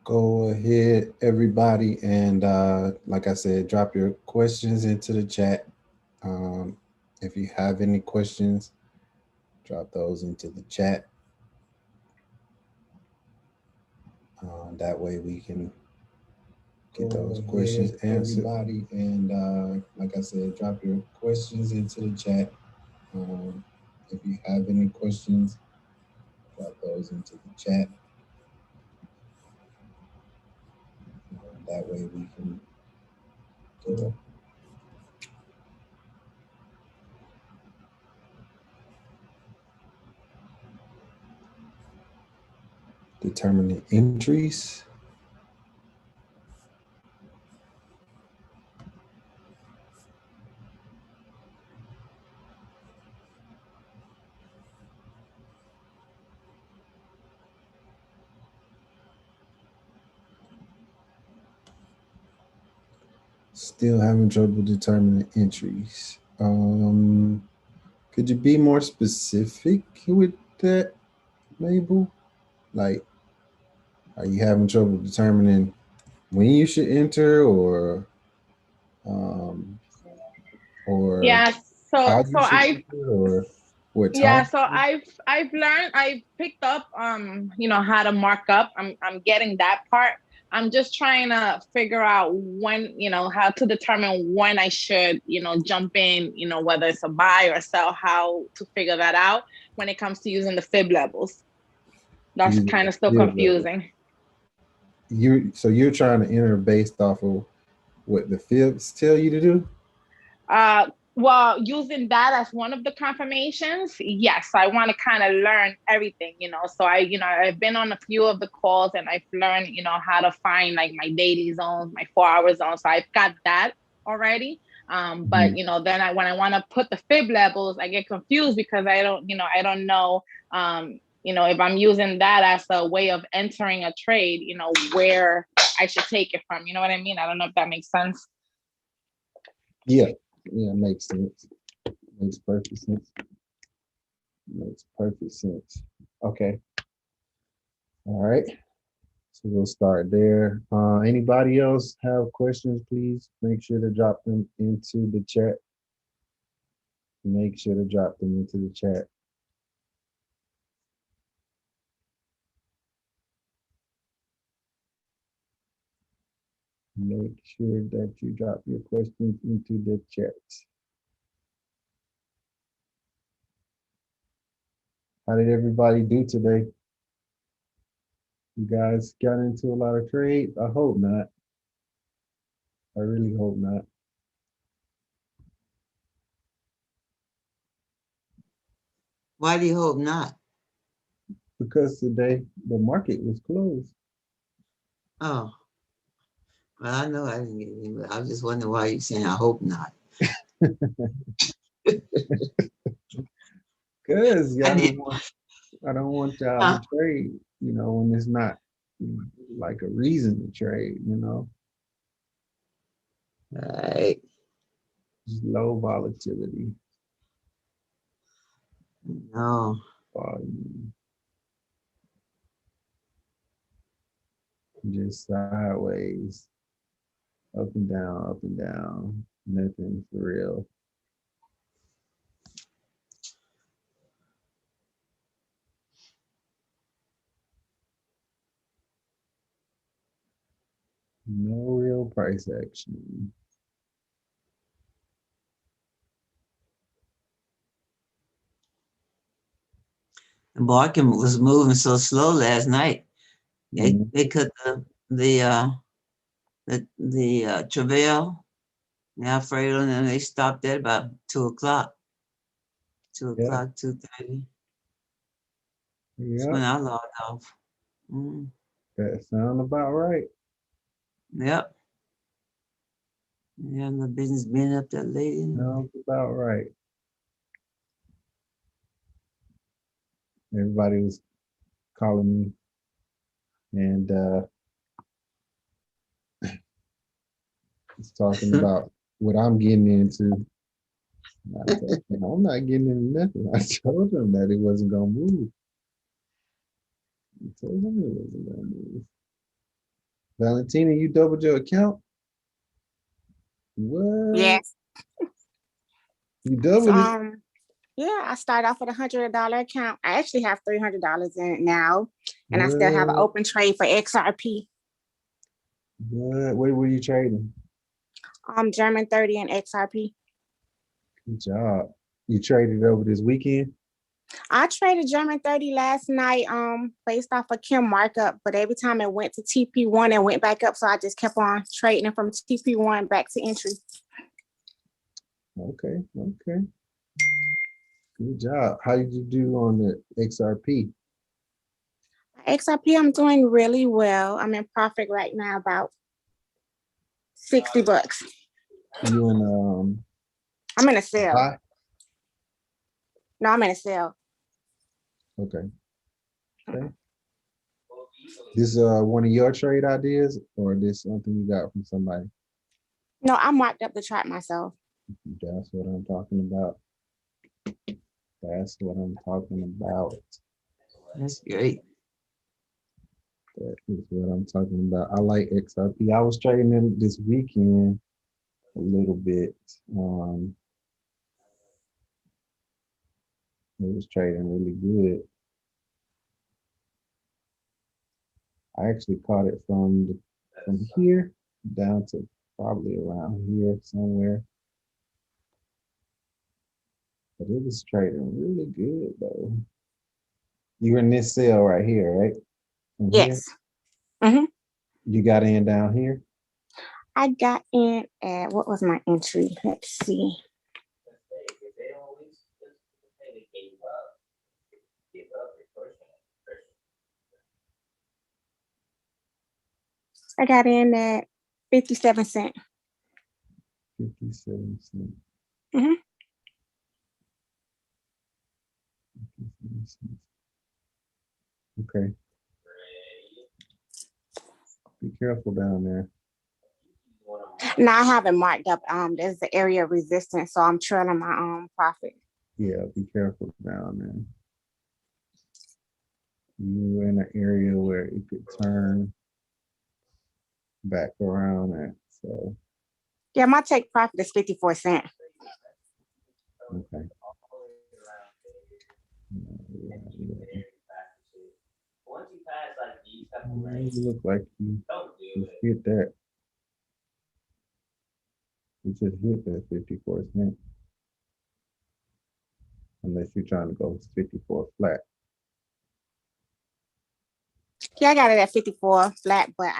Go ahead, everybody, and like I said, drop your questions into the chat. Um, if you have any questions, drop those into the chat. That way we can get those questions answered. Everybody, and like I said, drop your questions into the chat. Um, if you have any questions, drop those into the chat. That way we can get them. Determining entries. Still having trouble determining entries. Could you be more specific with that, Mabel? Like, are you having trouble determining when you should enter, um, or Yeah, so how so you should I've enter, or what yeah, time? so I've learned, I've picked up how to mark up. I'm getting that part. I'm just trying to figure out when, how to determine when I should, jump in, whether it's a buy or sell, how to figure that out when it comes to using the fib levels. That's Using kind the of still field level. confusing. You're trying to enter based off of what the fields tell you to do. Well, using that as one of the confirmations, yes, I want to kind of learn everything, So I've been on a few of the calls and I've learned, how to find like my daily zones, my 4 hour zones. So I've got that already. But Mhm. then when I want to put the fib levels, I get confused because I don't know, if I'm using that as a way of entering a trade, where I should take it from. You know what I mean? I don't know if that makes sense. Yeah, yeah, makes sense. Makes perfect sense. Makes perfect sense. Okay. All right. So we'll start there. Anybody else have questions? Please make sure to drop them into the chat. Make sure to drop them into the chat. Make sure that you drop your questions into the chat. How did everybody do today? You guys got into a lot of trades? I hope not. I really hope not. Why do you hope not? Because today the market was closed. Oh, well, I know I didn't get any, but I was just wondering why you're saying I hope not. Cause I did. I don't want y'all to Huh? trade, when it's not like a reason to trade, Right. just low volatility, No. volume, just sideways, up and down, nothing for real. No real price action. The market was moving so slow last night. They Mhm. they cut the travail, the Alfredo, and then they stopped at about 2 o'clock. Two Yeah, o'clock, 2:30. That's yeah, when I logged off. Mm, that sound about right. yep. Yeah, no business being up that late anyway. Sounds about right. Everybody was calling me and was talking about what I'm getting into. I told them, I'm not getting into nothing. I told them that it wasn't gonna move. I told them it wasn't gonna move. Valentina, you doubled your account? What? Yes. You So, doubled it? yeah, I started off with $100 account. I actually have $300 in it now, and I still have an What? open trade for XRP. What? What were you trading? German 30 and XRP. Good job. You traded over this weekend? I traded German 30 last night, based off of Kim markup, but every time it went to TP1 and went back up, so I just kept on trading from TP1 back to entry. Okay, okay. Good job. How did you do on the XRP? XRP, I'm doing really well. I'm in profit right now, about $60. You in I'm in a sale. buy? No, I'm in a sale. Okay. Okay. This one of your trade ideas, or this something you got from somebody? No, I marked up the chart myself. That's what I'm talking about. That's what I'm talking about. That's great. That is what I'm talking about. I like XRP. I was trading them this weekend a little bit. It was trading really good. I actually caught it from here down to probably around here somewhere. But it was trading really good though. You're in this cell right here, right? From here? Yes. Mm-hmm. You got in down here? I got in at, what was my entry? Let's see. I got in at 57 cents. 57 cents. Mm-hmm. 57 cents. Okay. Be careful down there. Now I haven't marked up. There's the area of resistance, so I'm trailing my profit. Yeah, be careful down there. You're in an area where it could turn back around at. So Yeah, my take profit is 54 cents. okay. Yeah. You look like you hit that. You just hit that 54 cents. Unless you're trying to go 54 flat. Yeah, I got it at 54 flat, but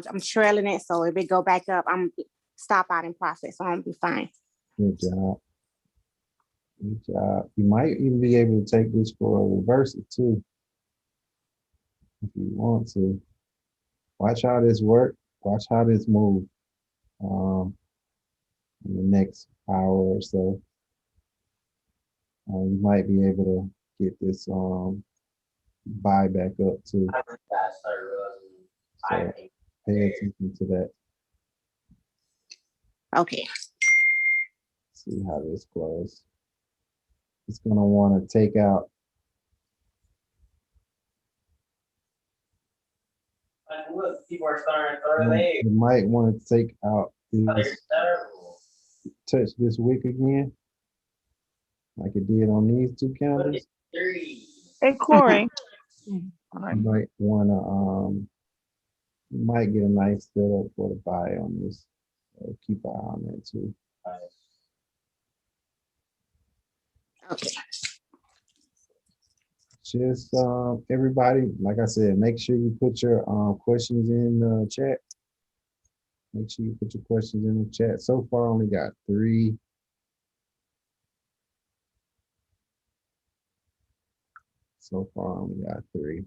I'm trailing it. So if it go back up, I'm stop out in profit, so I'm be fine. Good job. Good job. You might even be able to take this for a reversal too. If you want to. Watch how this work. Watch how this move in the next hour or so. You might be able to get this buy back up too. So pay attention to that. Okay. See how this goes. It's gonna want to take out. Look, people are starting to throw legs. You might want to take out this, touch this wick again, like it did on these two candles. Hey, Corey. You might want to you might get a nice setup for the buy on this. So keep an eye on that too. Okay. Just everybody, like I said, make sure you put your questions in the chat. Make sure you put your questions in the chat. So far, only got 3. So far, only got 3.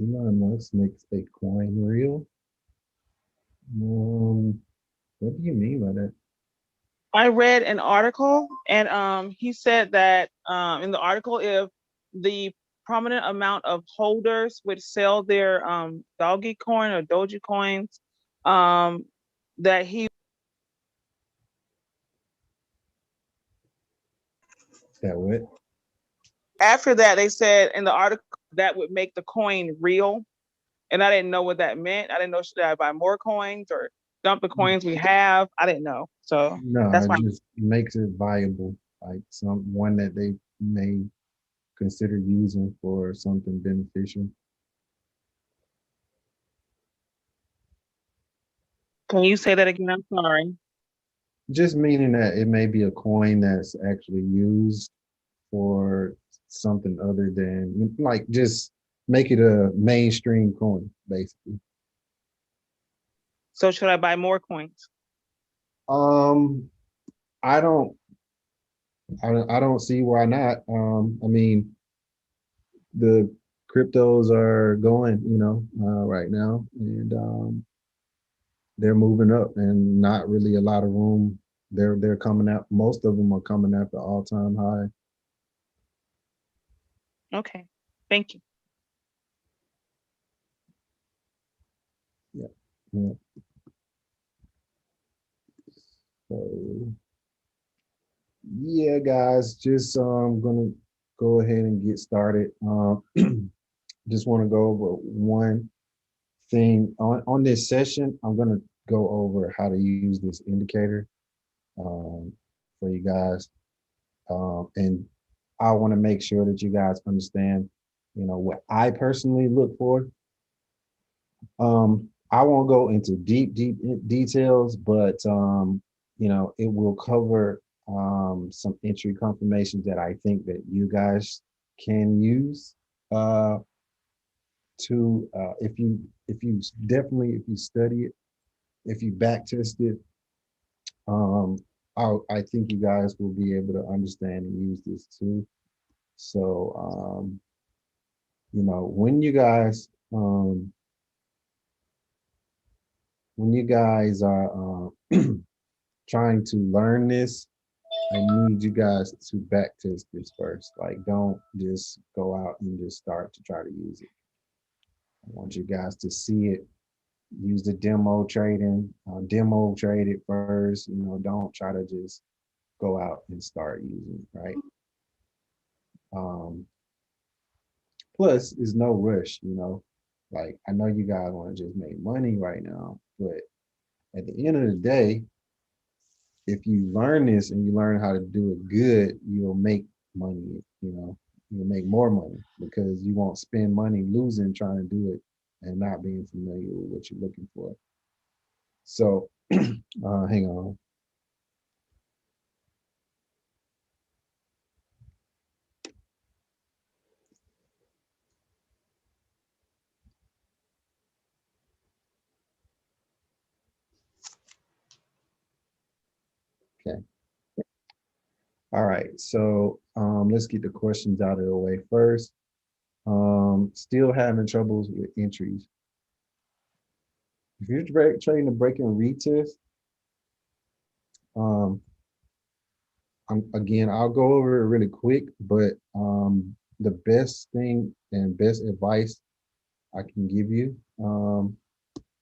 Elon Musk makes a coin real. What do you mean by that? I read an article, and he said that in the article, if the prominent amount of holders would sell their doggy coin or doji coins, that he That what? after that they said in the article that would make the coin real, and I didn't know what that meant. I didn't know, should I buy more coins or dump the coins we have? I didn't know, so No, that's it why. just makes it viable, like one that they may consider using for something beneficial. Can you say that again? I'm sorry. Just meaning that it may be a coin that's actually used for something other than, like, just make it a mainstream coin, basically. So should I buy more coins? Um, I don't, I don't see why not. I mean, the cryptos are going, right now, and they're moving up, and not really a lot of room. They're coming out. Most of them are coming at the all-time high. Okay, thank you. Yeah. Yeah. So yeah, guys, just gonna go ahead and get started. Just want to go over one thing on this session. I'm gonna go over how to use this indicator for you guys, and I want to make sure that you guys understand, what I personally look for. I won't go into deep details, but it will cover some entry confirmations that I think that you guys can use to if you study it, if you back test it, I think you guys will be able to understand and use this too. So when you guys are trying to learn this, I need you guys to back test this first. Like, don't just go out and just start to try to use it. I want you guys to see it, use the demo trading, demo trade it first. Don't try to just go out and start using it, right? Plus, there's no rush, Like, I know you guys want to just make money right now, but at the end of the day, if you learn this and you learn how to do it good, you'll make money, you'll make more money because you won't spend money losing trying to do it and not being familiar with what you're looking for. So hang on. Okay. All right. So let's get the questions out of the way first. Still having troubles with entries. If you're trading a break and retest, again, I'll go over it really quick, but the best thing and best advice I can give you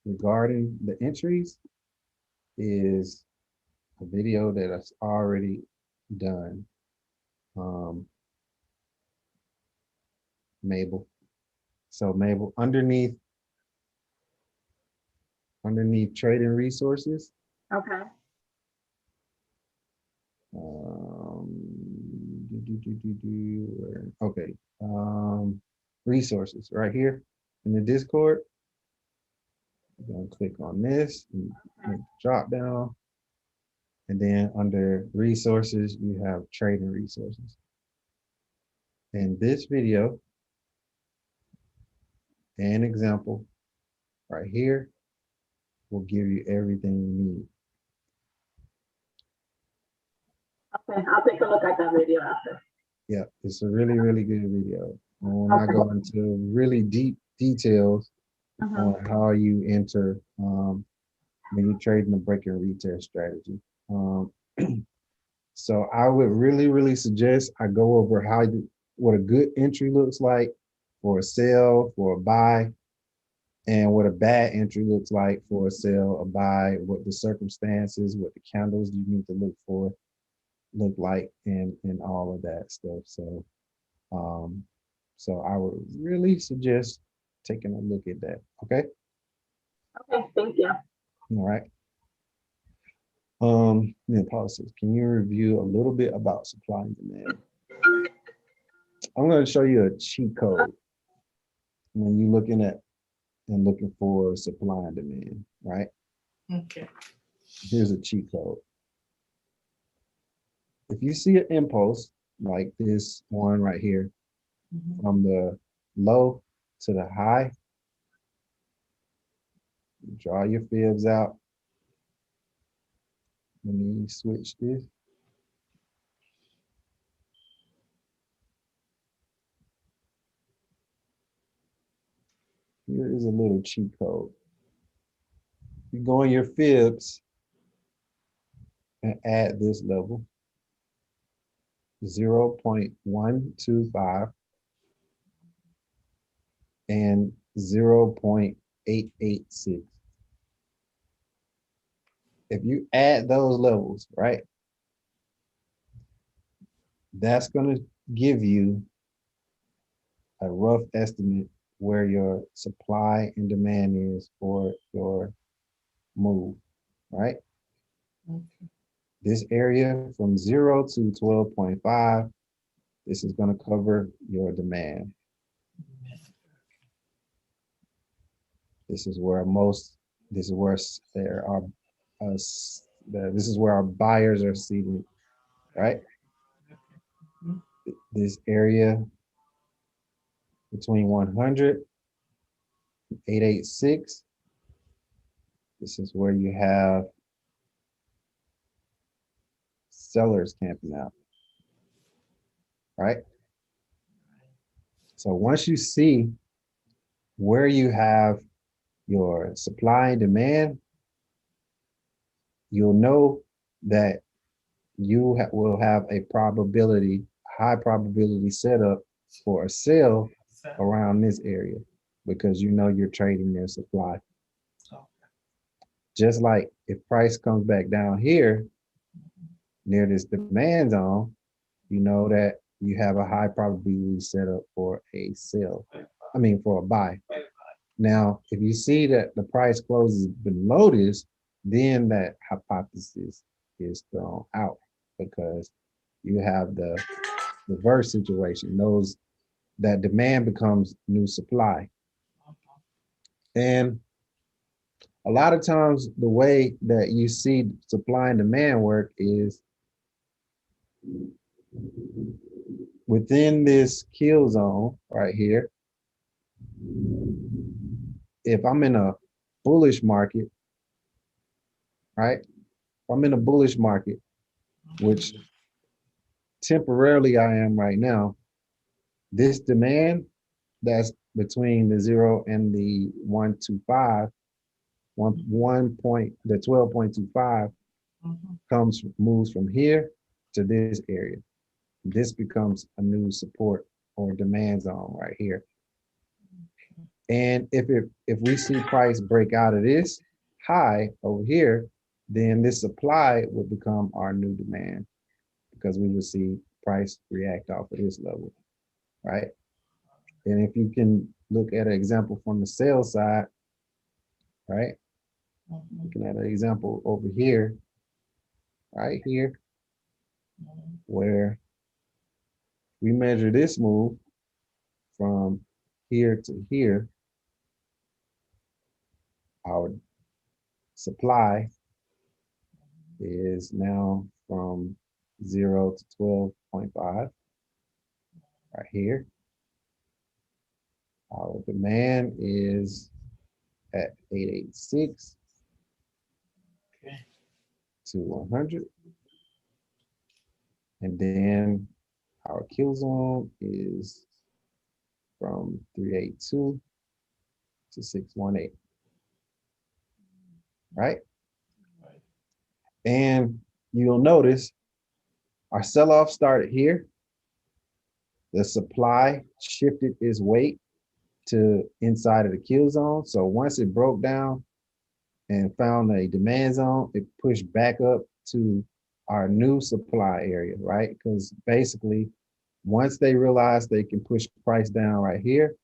regarding the entries is a video that I've already done. Mabel. So Mabel, underneath trading resources. Okay. Okay. Resources right here in the Discord. I'm gonna click on this and drop down. And then under resources, you have trading resources. And this video, an example right here, will give you everything you need. Okay, I'll take a look at that video after. Yeah, it's a really, really good video. I will not go into really deep details Uh-huh. on how you enter when you're trading a break and retest strategy. So I would really suggest I go over what a good entry looks like for a sell, for a buy, and what a bad entry looks like for a sell, a buy, what the circumstances, what the candles you need to look for look like, and all of that stuff. So so I would really suggest taking a look at that. Okay. Okay, thank you. All right. Then policies. Can you review a little bit about supply and demand? I'm going to show you a cheat code when you're looking for supply and demand, right? Okay. Here's a cheat code. If you see an impulse like this one right here, from the low to the high, draw your fibs out. Let me switch this. Here is a little cheat code. You go in your fibs and add this level, 0.125 and 0.886. If you add those levels, right, that's going to give you a rough estimate where your supply and demand is for your move, right? This area from 0 to 12.5, this is going to cover your demand. This is where there are this is where our buyers are seated, right? This area between 100 and 886, this is where you have sellers camping out, right? So once you see where you have your supply and demand, you'll know that you will have a high probability setup for a sale around this area because you know you're trading their supply. Just like if price comes back down here near this demand zone, you know that you have a high probability setup for a sale. I mean, for a buy. Now, if you see that the price closes below this, then that hypothesis is thrown out because you have the reverse situation. That demand becomes new supply. And a lot of times the way that you see supply and demand work is within this kill zone right here. If I'm in a bullish market, right? If I'm in a bullish market, which temporarily I am right now, this demand that's between the 0 and the 125, the 12.25 moves from here to this area. This becomes a new support or demand zone right here. And if we see price break out of this high over here, then this supply will become our new demand because we will see price react off of this level, right? And if you can look at an example from the sales side, right? Looking at an example over here, right here, where we measure this move from here to here, our supply is now from 0 to 12.5 right here. Our demand is at 886 to 100. And then our kill zone is from 382 to 618. Right? And you'll notice our sell-off started here. The supply shifted its weight to inside of the kill zone. So once it broke down and found a demand zone, it pushed back up to our new supply area, right? Because basically, once they realized they can push price down right here,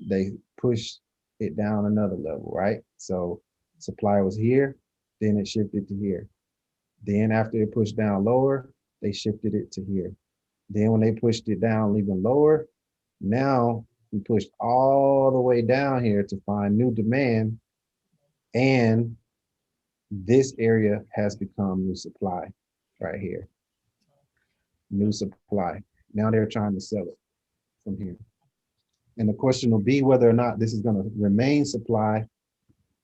they push it down another level, right? So supply was here, then it shifted to here. Then after it pushed down lower, they shifted it to here. Then when they pushed it down even lower, now we pushed all the way down here to find new demand, and this area has become new supply right here. New supply. Now they're trying to sell it from here. And the question will be whether or not this is going to remain supply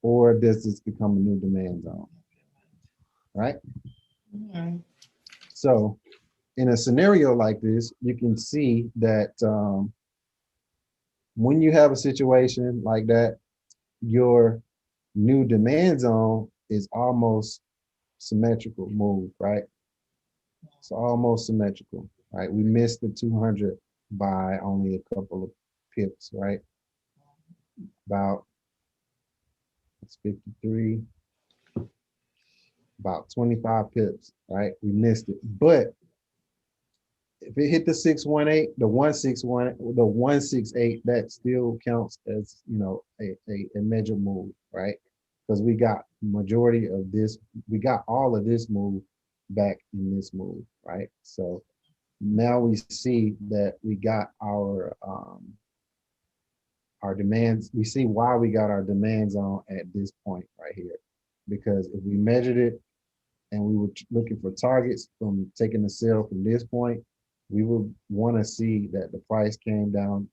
or does this become a new demand zone, right? Mhm. So in a scenario like this, you can see that when you have a situation like that, your new demand zone is almost symmetrical move, right? It's almost symmetrical, right? We missed the 200 by only a couple of pips, right? About, it's 53, about 25 pips, right? We missed it. But if it hit the 618, the 161, the 168, that still counts as, you know, a major move, right? Because we got majority of this, we got all of this move back in this move, right? So now we see that we got our demands. We see why we got our demands on at this point right here, because if we measured it and we were looking for targets from taking the sell from this point, we would want to see that the price came down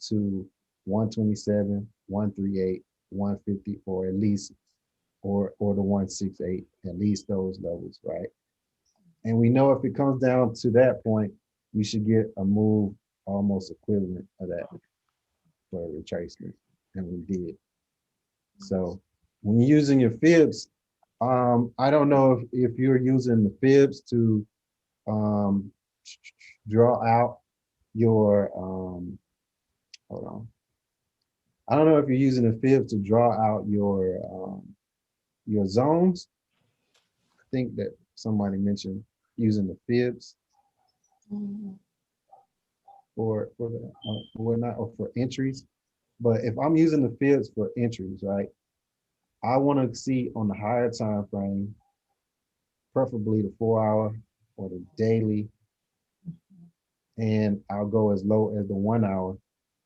to 127, 138, 150, or at least, or the 168, at least those levels, right? And we know if it comes down to that point, we should get a move almost equivalent of that for a retracement, and we did. So when you're using your fibs, I don't know if you're using the fibs to draw out your, hold on. I don't know if you're using the fibs to draw out your zones. I think that somebody mentioned using the fibs for the whatnot, or for entries. But if I'm using the fibs for entries, right, I want to see on the higher time frame, preferably the 4-hour or the daily, and I'll go as low as the 1-hour.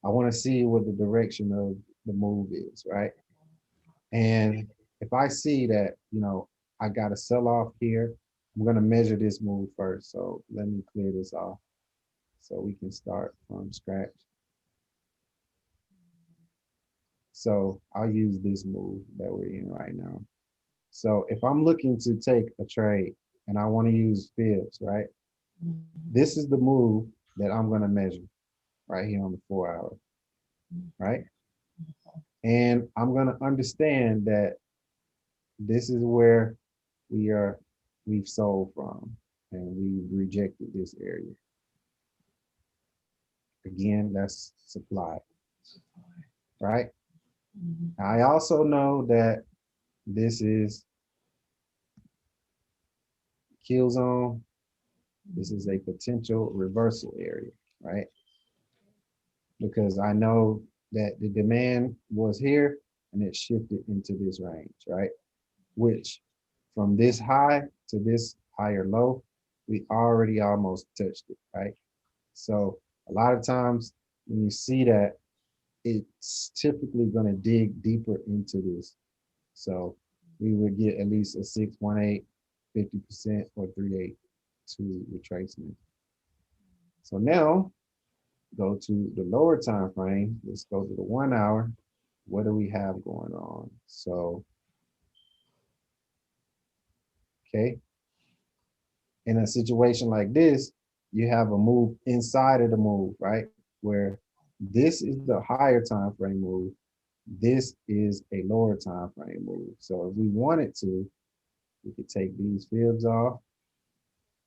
I want to see what the direction of the move is, right? And if I see that, you know, I got to sell off here, I'm going to measure this move first. So let me clear this off so we can start from scratch. So I'll use this move that we're in right now. So if I'm looking to take a trade and I want to use fibs, right? This is the move that I'm going to measure right here on the 4-hour, right? And I'm going to understand that this is where we've sold from, and we rejected this area. Again, that's supply, right? I also know that this is kill zone. This is a potential reversal area, right? Because I know that the demand was here and it shifted into this range, right? Which from this high to this higher low, we already almost touched it, right? So a lot of times when you see that, it's typically going to dig deeper into this. So we would get at least a 618, 50%, or 382 retracement. So now go to the lower time frame. Let's go to the 1-hour. What do we have going on? So, okay. In a situation like this, you have a move inside of the move, right? Where this is the higher time frame move, this is a lower time frame move. So if we wanted to, we could take these fibs off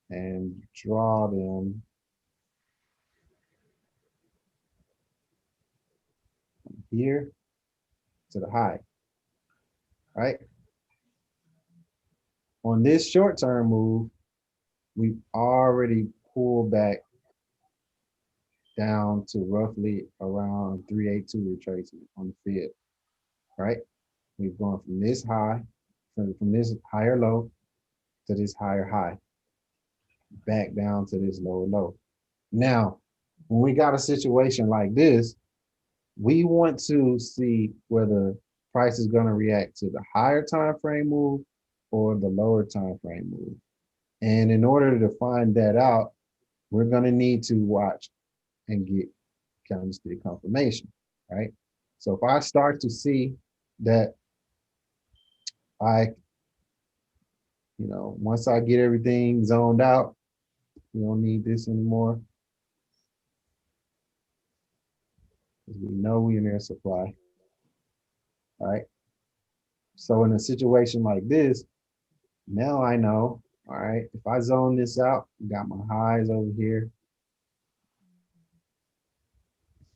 and draw them from here to the high, right? On this short-term move, we already pulled back down to roughly around 382 retracement on the fib, right? We've gone from this high, from this higher low to this higher high, back down to this lower low. Now, when we got a situation like this, we want to see whether price is going to react to the higher time frame move or the lower time frame move. And in order to find that out, we're going to need to watch and get candlestick confirmation, right? So if I start to see that once I get everything zoned out, we don't need this anymore. Because we know we're in their supply, right? So in a situation like this, now I know, all right, if I zone this out, got my highs over here,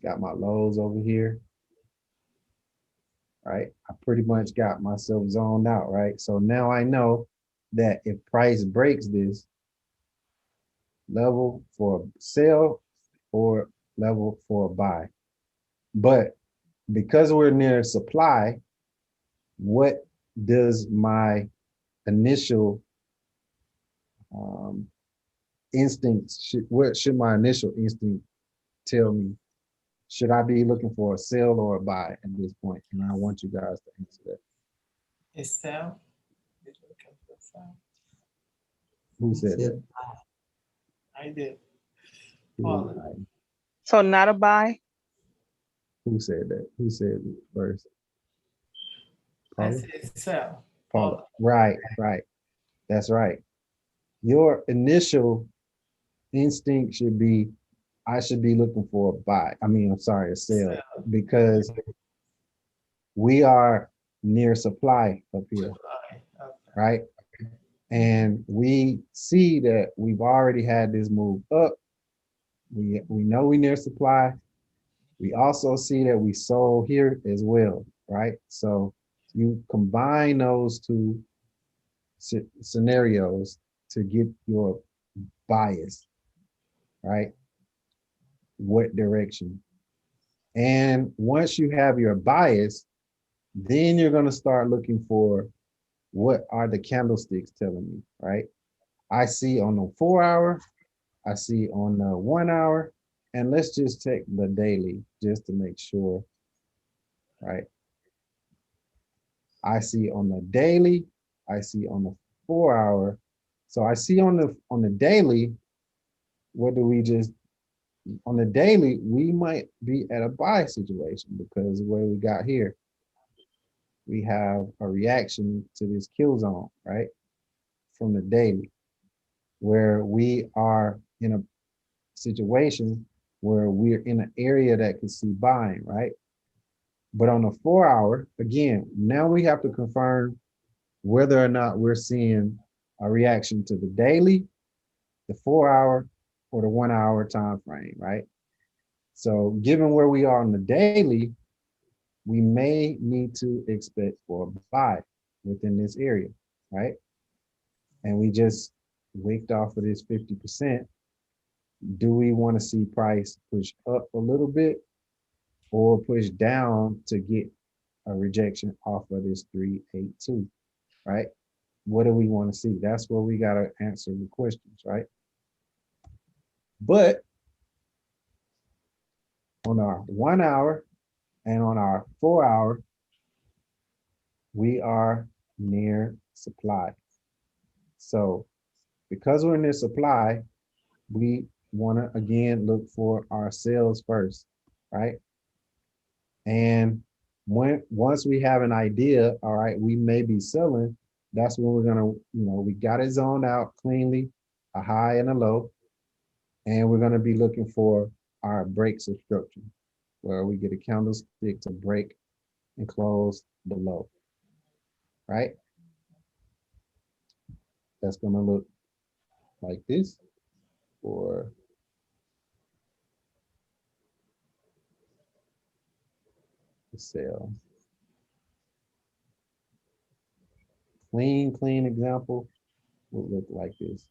got my lows over here, right? I pretty much got myself zoned out, right? So now I know that if price breaks this level for sell or level for buy. But because we're near supply, what does my initial what should my initial instinct tell me? Should I be looking for a sell or a buy at this point? And I want you guys to answer that. It's sell. It's looking for sell. Who said that? I did. Who, So not a buy? who said that? Who said it first? I Paula? said sell. Paula. Right, right. That's right. Your initial instinct should be, I should be looking for a buy. I mean, I'm sorry, a sell, because we are near supply up here, right? And we see that we've already had this move up. We know we near supply. We also see that we sold here as well, right? So you combine those two scenarios to get your bias, right? What direction? And once you have your bias, then you're going to start looking for what are the candlesticks telling me, right? I see on the 4 hour, I see on the 1 hour, and let's just check the daily just to make sure, right? I see on the daily, I see on the 4 hour. So I see on the daily, what do we just, on the daily, we might be at a buy situation because the way we got here, we have a reaction to this kill zone, right? From the daily, where we are in a situation where we're in an area that can see buying, right? But on the 4 hour, again, now we have to confirm whether or not we're seeing a reaction to the daily, the 4 hour, or the 1 hour time frame, right? So given where we are on the daily, we may need to expect for a buy within this area, right? And we just wicked off of this 50%. Do we want to see price push up a little bit or push down to get a rejection off of this 382, right? What do we want to see? That's where we got to answer the questions, right? But on our 1 hour and on our 4 hour, we are near supply. So because we're near supply, we want to again look for our sales first, right? And once we have an idea, all right, we may be selling, that's when we're gonna, we got it zoned out cleanly, a high and a low, and we're gonna be looking for our breaks of structure, where we get a candlestick to break and close below, right? That's gonna look like this for the sale. Clean example would look like this.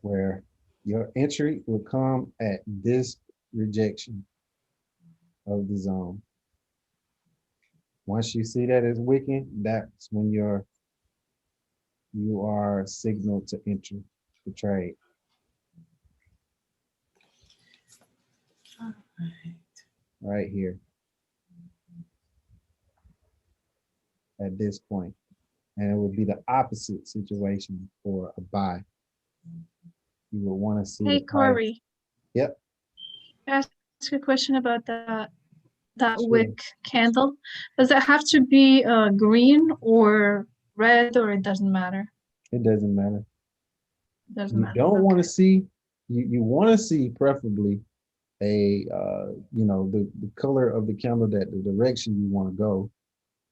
Where your entry will come at this rejection of the zone. Once you see that it's wicking, that's when you are signaled to enter the trade right here at this point. And it would be the opposite situation for a buy. You would want to see. Hey, the price. Corey. Yep. Ask a question about that Sure. wick candle. Does it have to be green or red, or it doesn't matter? It doesn't matter. Doesn't You matter. don't want to Okay. see, you want to see preferably a, the color of the candle, that the direction you want to go.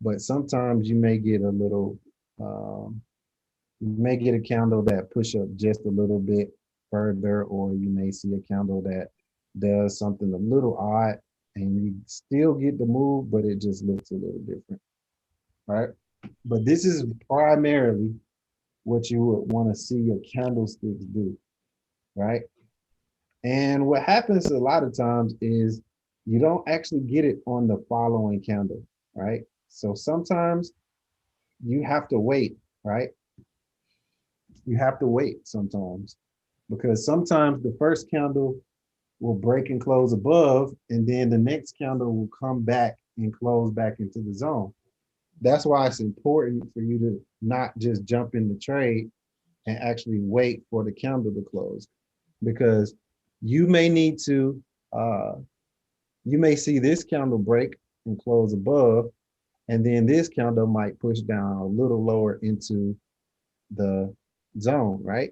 But sometimes you may get a little, you may get a candle that push up just a little bit further, or you may see a candle that does something a little odd and you still get the move, but it just looks a little different, right? But this is primarily what you would want to see your candlesticks do, right? And what happens a lot of times is you don't actually get it on the following candle, right? So sometimes you have to wait, right? You have to wait sometimes, because sometimes the first candle will break and close above, and then the next candle will come back and close back into the zone. That's why it's important for you to not just jump in the trade and actually wait for the candle to close, because you may need to, you may see this candle break and close above, and then this candle might push down a little lower into the zone, right?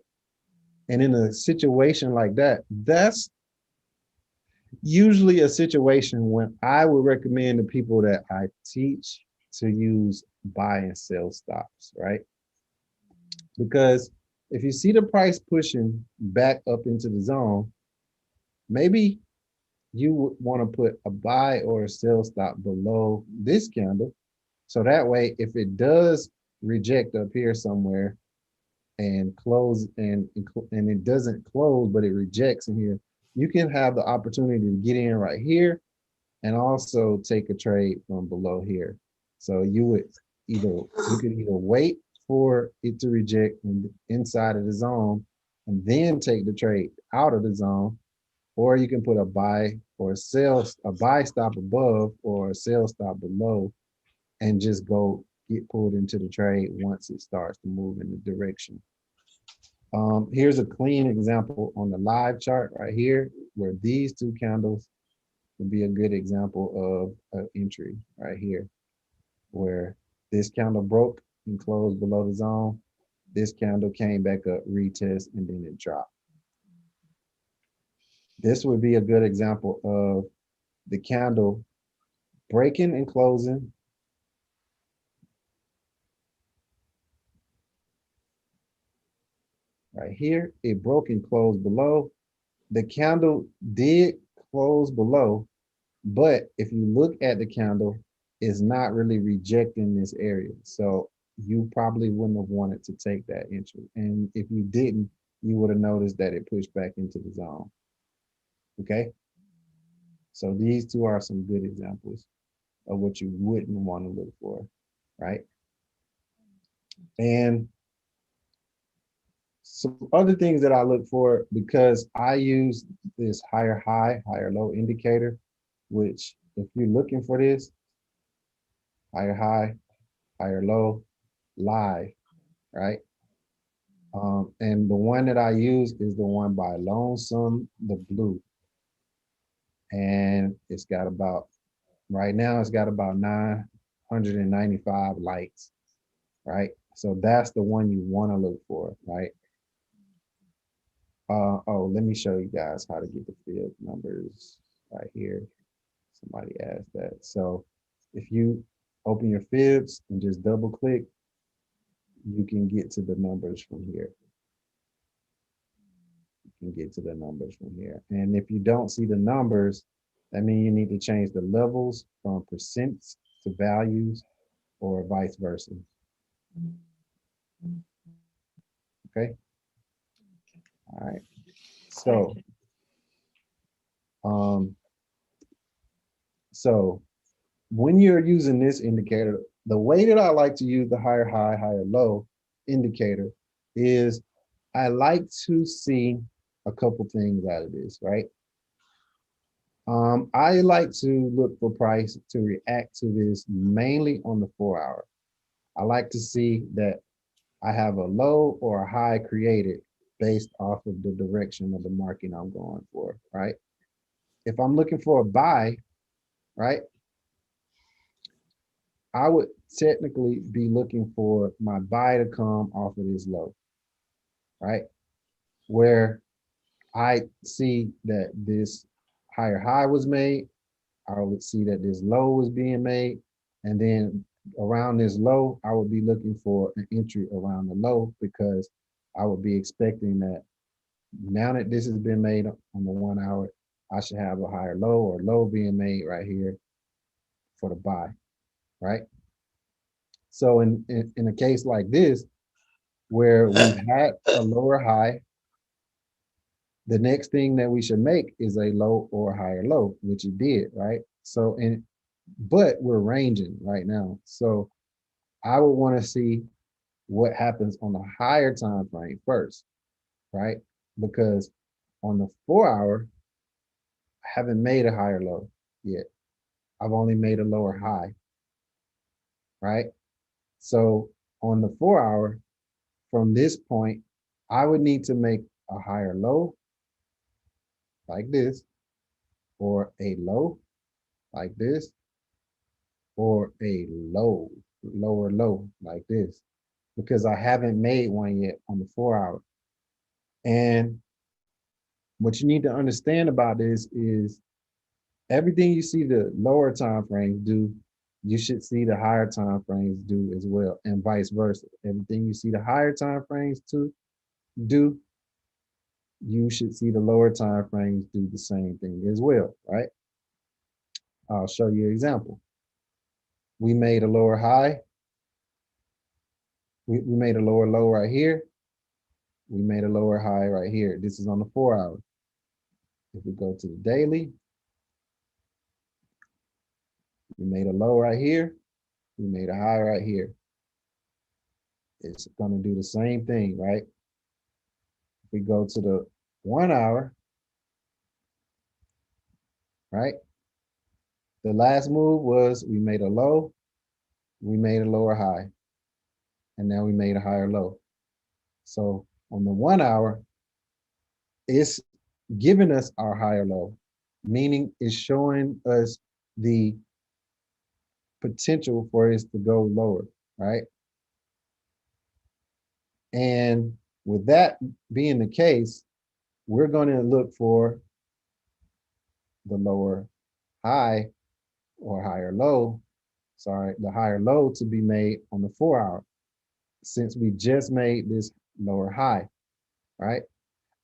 And in a situation like that, that's usually a situation when I would recommend to people that I teach to use buy and sell stops, right? Because if you see the price pushing back up into the zone, maybe you would want to put a buy or a sell stop below this candle. So that way, if it does reject up here somewhere and close and it doesn't close, but it rejects in here, you can have the opportunity to get in right here and also take a trade from below here. So you could either wait for it to reject inside of the zone and then take the trade out of the zone, or you can put a buy or a buy stop above or a sell stop below and just go get pulled into the trade once it starts to move in the direction. Here's a clean example on the live chart right here, where these two candles would be a good example of an entry right here, where this candle broke and closed below the zone. This candle came back up, retest, and then it dropped. This would be a good example of the candle breaking and closing. Right here, it broke and closed below. The candle did close below, but if you look at the candle, it's not really rejecting this area. So you probably wouldn't have wanted to take that entry. And if you didn't, you would have noticed that it pushed back into the zone. Okay. So these two are some good examples of what you wouldn't want to look for, right? And some other things that I look for, because I use this higher high, higher low indicator, which if you're looking for this, higher high, higher low, live, right? And the one that I use is the one by Lonesome the Blue. And it's got about, right now it's got about 995 likes, right? So that's the one you want to look for, right? Oh, let me show you guys how to get the field numbers right here. Somebody asked that. So if you open your fibs and just double click, you can get to the numbers from here. You can get to the numbers from here. And if you don't see the numbers, that means you need to change the levels from percents to values or vice versa. Okay. All right. So, so when you're using this indicator, the way that I like to use the higher high, higher low indicator is I like to see a couple things out of this, right? I like to look for price to react to this mainly on the 4-hour. I like to see that I have a low or a high created based off of the direction of the market I'm going for, right? If I'm looking for a buy, right, I would technically be looking for my buy to come off of this low, right? Where I see that this higher high was made, I would see that this low was being made, and then around this low, I would be looking for an entry around the low, because I would be expecting that now that this has been made on the 1-hour, I should have a higher low or low being made right here for the buy, right? So in a case like this, where we've had a lower high, the next thing that we should make is a low or higher low, which it did, right? So, but we're ranging right now. So I would want to see what happens on the higher time frame first, right? Because on the 4-hour, I haven't made a higher low yet. I've only made a lower high, right? So on the 4-hour, from this point, I would need to make a higher low like this, or a low like this, or a lower low like this, because I haven't made one yet on the 4-hour. And what you need to understand about this is everything you see the lower time frames do, you should see the higher time frames do as well, and vice versa. Everything you see the higher time frames to do, you should see the lower time frames do the same thing as well, right? I'll show you an example. We made a lower high. We made a lower low right here. We made a lower high right here. This is on the 4-hour. If we go to the daily, we made a low right here. We made a high right here. It's going to do the same thing, right? If we go to the 1-hour, right? The last move was we made a low, we made a lower high, and now we made a higher low. So on the 1-hour, it's giving us our higher low, meaning it's showing us the potential for us to go lower, right? And with that being the case, we're going to look for the lower high or higher low, the higher low to be made on the 4-hour, since we just made this lower high, right?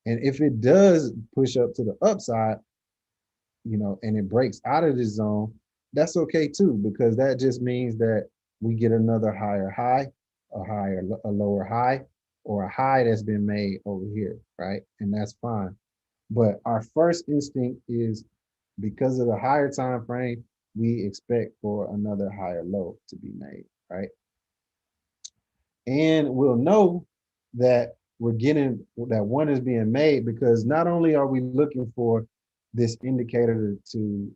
And if it does push up to the upside, and it breaks out of this zone, that's okay too, because that just means that we get another higher high, a lower high, or a high that's been made over here, right? And that's fine. But our first instinct is, because of the higher time frame, we expect for another higher low to be made, right? And we'll know that we're getting that one is being made, because not only are we looking for this indicator to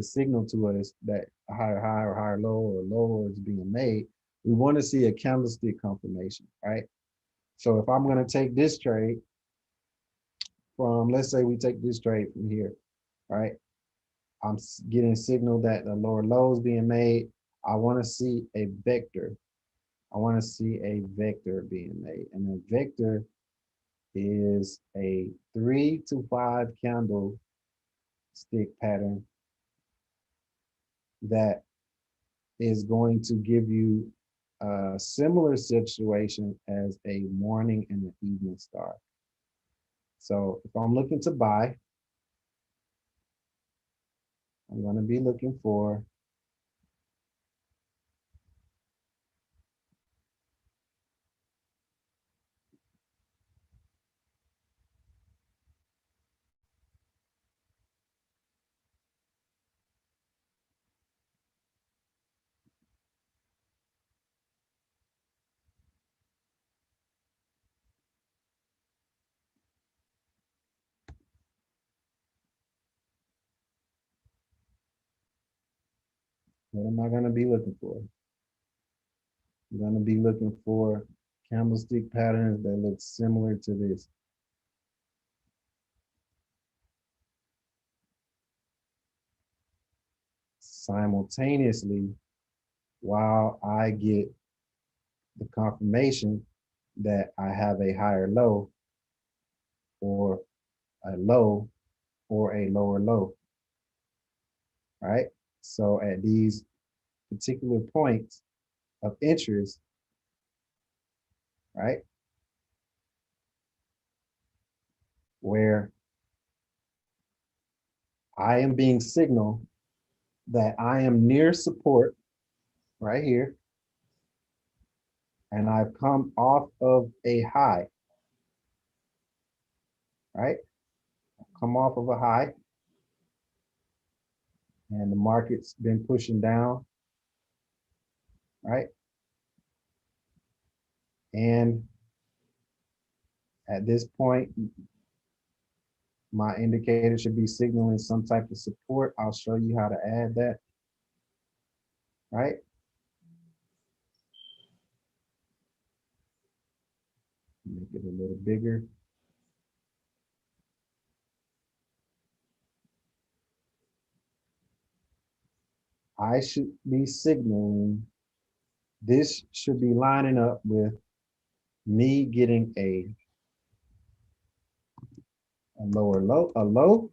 signal to us that a higher high or higher low or lower is being made, we want to see a candlestick confirmation, right? So if I'm going to take this trade from, let's say we take this trade from here, right? I'm getting signal that the lower low is being made. I want to see a vector. I want to see a vector being made. And a vector is a 3 to 5 candle stick pattern that is going to give you a similar situation as a morning and an evening star. So if I'm looking to buy, I'm going to be looking for what am I going to be looking for? I'm going to be looking for candlestick patterns that look similar to this. Simultaneously, while I get the confirmation that I have a higher low or a low or a lower low, right? So at these particular points of interest, right, where I am being signaled that I am near support right here, and I've come off of a high, right? I've come off of a high, and the market's been pushing down, right? And at this point, my indicator should be signaling some type of support. I'll show you how to add that, right? Make it a little bigger. I should be signaling, this should be lining up with me getting a lower low, a low,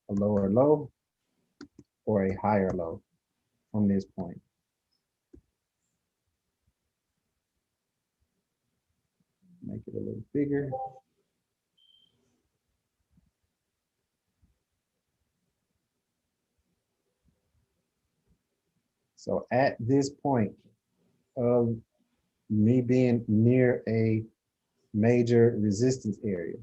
a lower low, or a higher low from this point. Make it a little bigger. So at this point of me being near a major resistance area,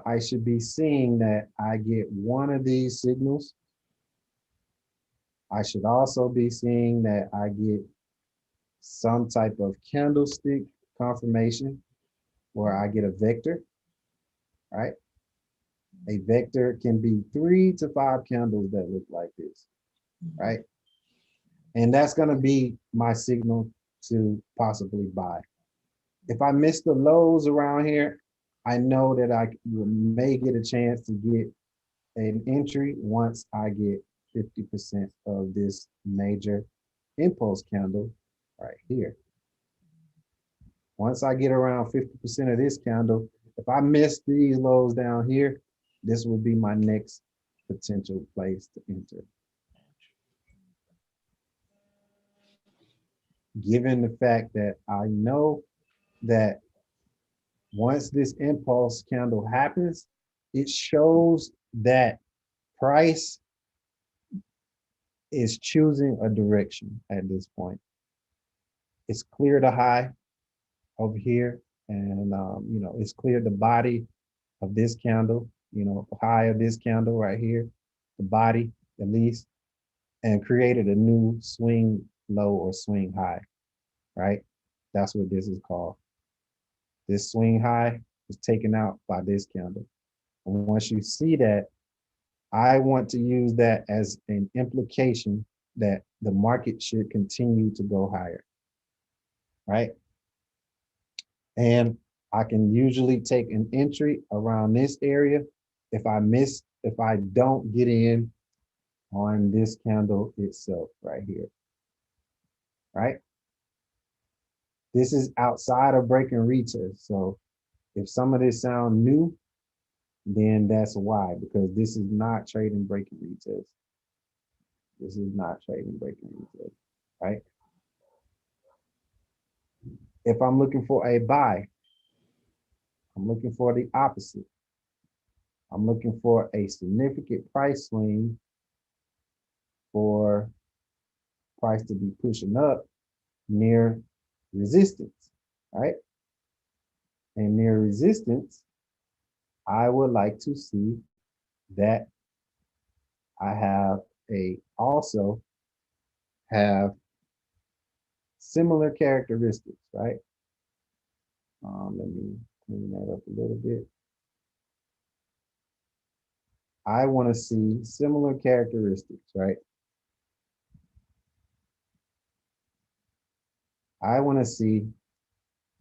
I should be seeing that I get one of these signals. I should also be seeing that I get some type of candlestick confirmation where I get a vector, right? A vector can be 3 to 5 candles that look like this, right? And that's going to be my signal to possibly buy. If I miss the lows around here, I know that I may get a chance to get an entry once I get 50% of this major impulse candle right here. Once I get around 50% of this candle, if I miss these lows down here, this will be my next potential place to enter. Given the fact that I know that once this impulse candle happens, it shows that price is choosing a direction at this point. It's clear the high over here, and you know, it's clear the body of this candle, you know, the high of this candle right here, the body at least, and created a new swing low or swing high, right? That's what this is called. This swing high is taken out by this candle. And once you see that, I want to use that as an implication that the market should continue to go higher, right? And I can usually take an entry around this area if I don't get in on this candle itself right here, right? This is outside of breaking retest. So if some of this sound new, then that's why, because this is not trading breaking retest. This is not trading breaking retest, right? If I'm looking for a buy, I'm looking for the opposite. I'm looking for a significant price swing for price to be pushing up near resistance, right? And near resistance, I would like to see that I have also have similar characteristics, right? Let me clean that up a little bit. I want to see similar characteristics, right? I want to see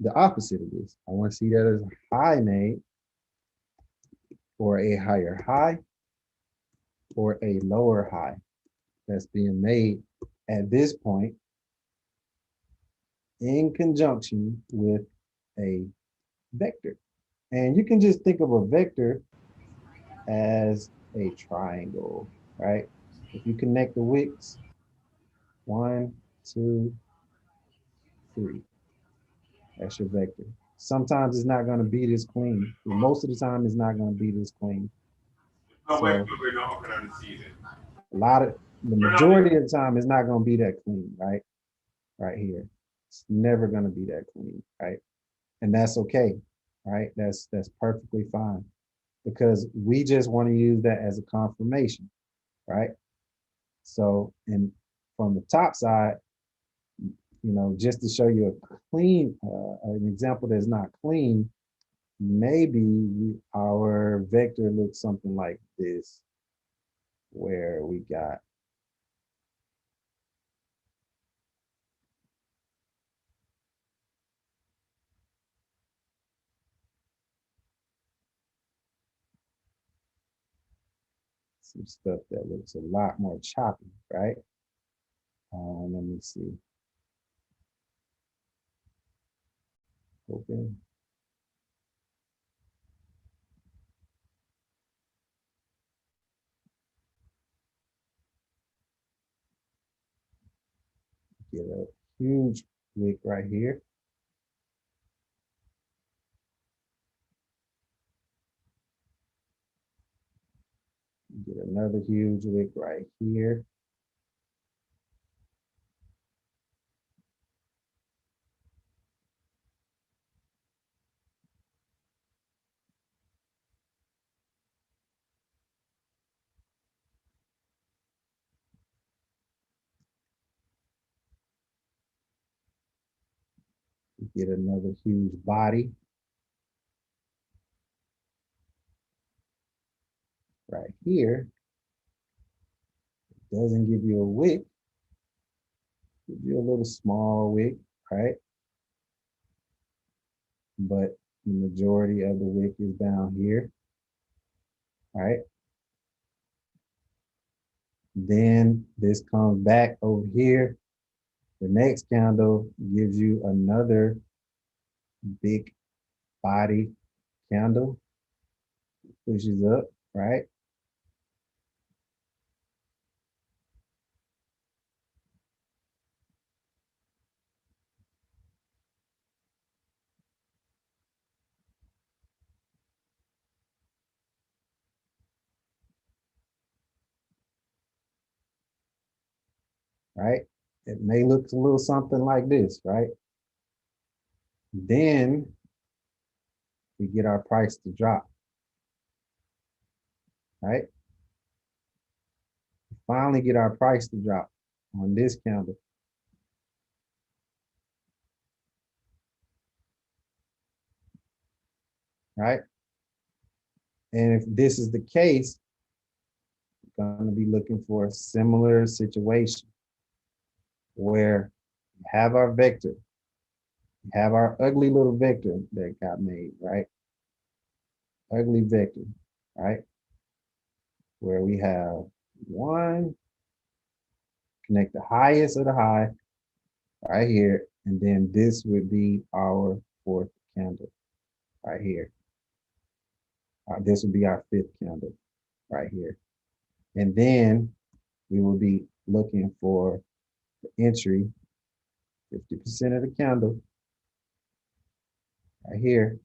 the opposite of this. I want to see that as a high made or a higher high or a lower high that's being made at this point in conjunction with a vector. And you can just think of a vector as a triangle, right? If you connect the wicks, 1, 2, 3, that's your vector. Sometimes it's not going to be this clean. Most of the time, it's not going to be this clean. So the majority of the time, it's not going to be that clean, right? Right here. It's never going to be that clean, right? And that's okay, right? That's perfectly fine, because we just want to use that as a confirmation, right? So, and from the top side, just to show you a clean, an example that's not clean, maybe our vector looks something like this, where we got some stuff that looks a lot more choppy, right? Let me see. Open. Get a huge wick right here. Get another huge wick right here. Get another huge body right here. Doesn't give you a wick, gives you a little small wick, right? But the majority of the wick is down here, right? Then this comes back over here. The next candle gives you another big body candle, pushes up, right? Right? It may look a little something like this, right? Then we get our price to drop, right? We finally get our price to drop on this candle. right? And if this is the case, we're going to be looking for a similar situation where we have our vector, we have our ugly little vector that got made, right? Ugly vector, right? Where we have one, connect the highest of the high right here, and then this would be our fourth candle right here. This would be our fifth candle right here. And then we will be looking for the entry, 50% of the candle right here.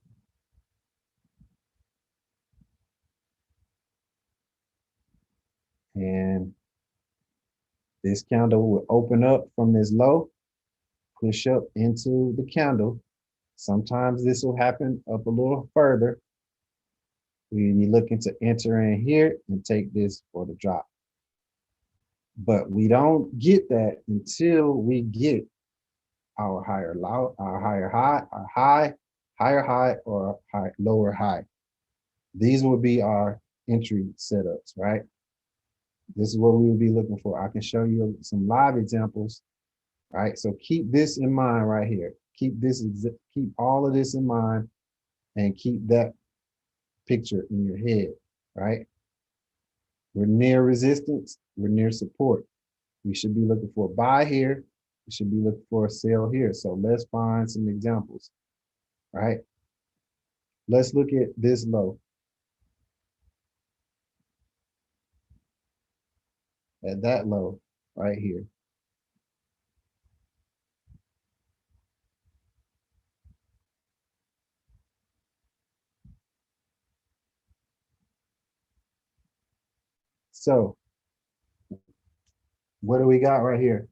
And this candle will open up from this low, push up into the candle. Sometimes this will happen up a little further. We'll be looking to enter in here and take this for the drop. But we don't get that until we get our higher low, our higher high, our high, higher high, or high, lower high. These will be our entry setups, right? This is what we will be looking for. I can show you some live examples, right? So keep this in mind right here. Keep all of this in mind and keep that picture in your head, right? We're near resistance, we're near support. We should be looking for a buy here. We should be looking for a sell here. So let's find some examples, right? Let's look at this low. At that low right here. So what do we got right here?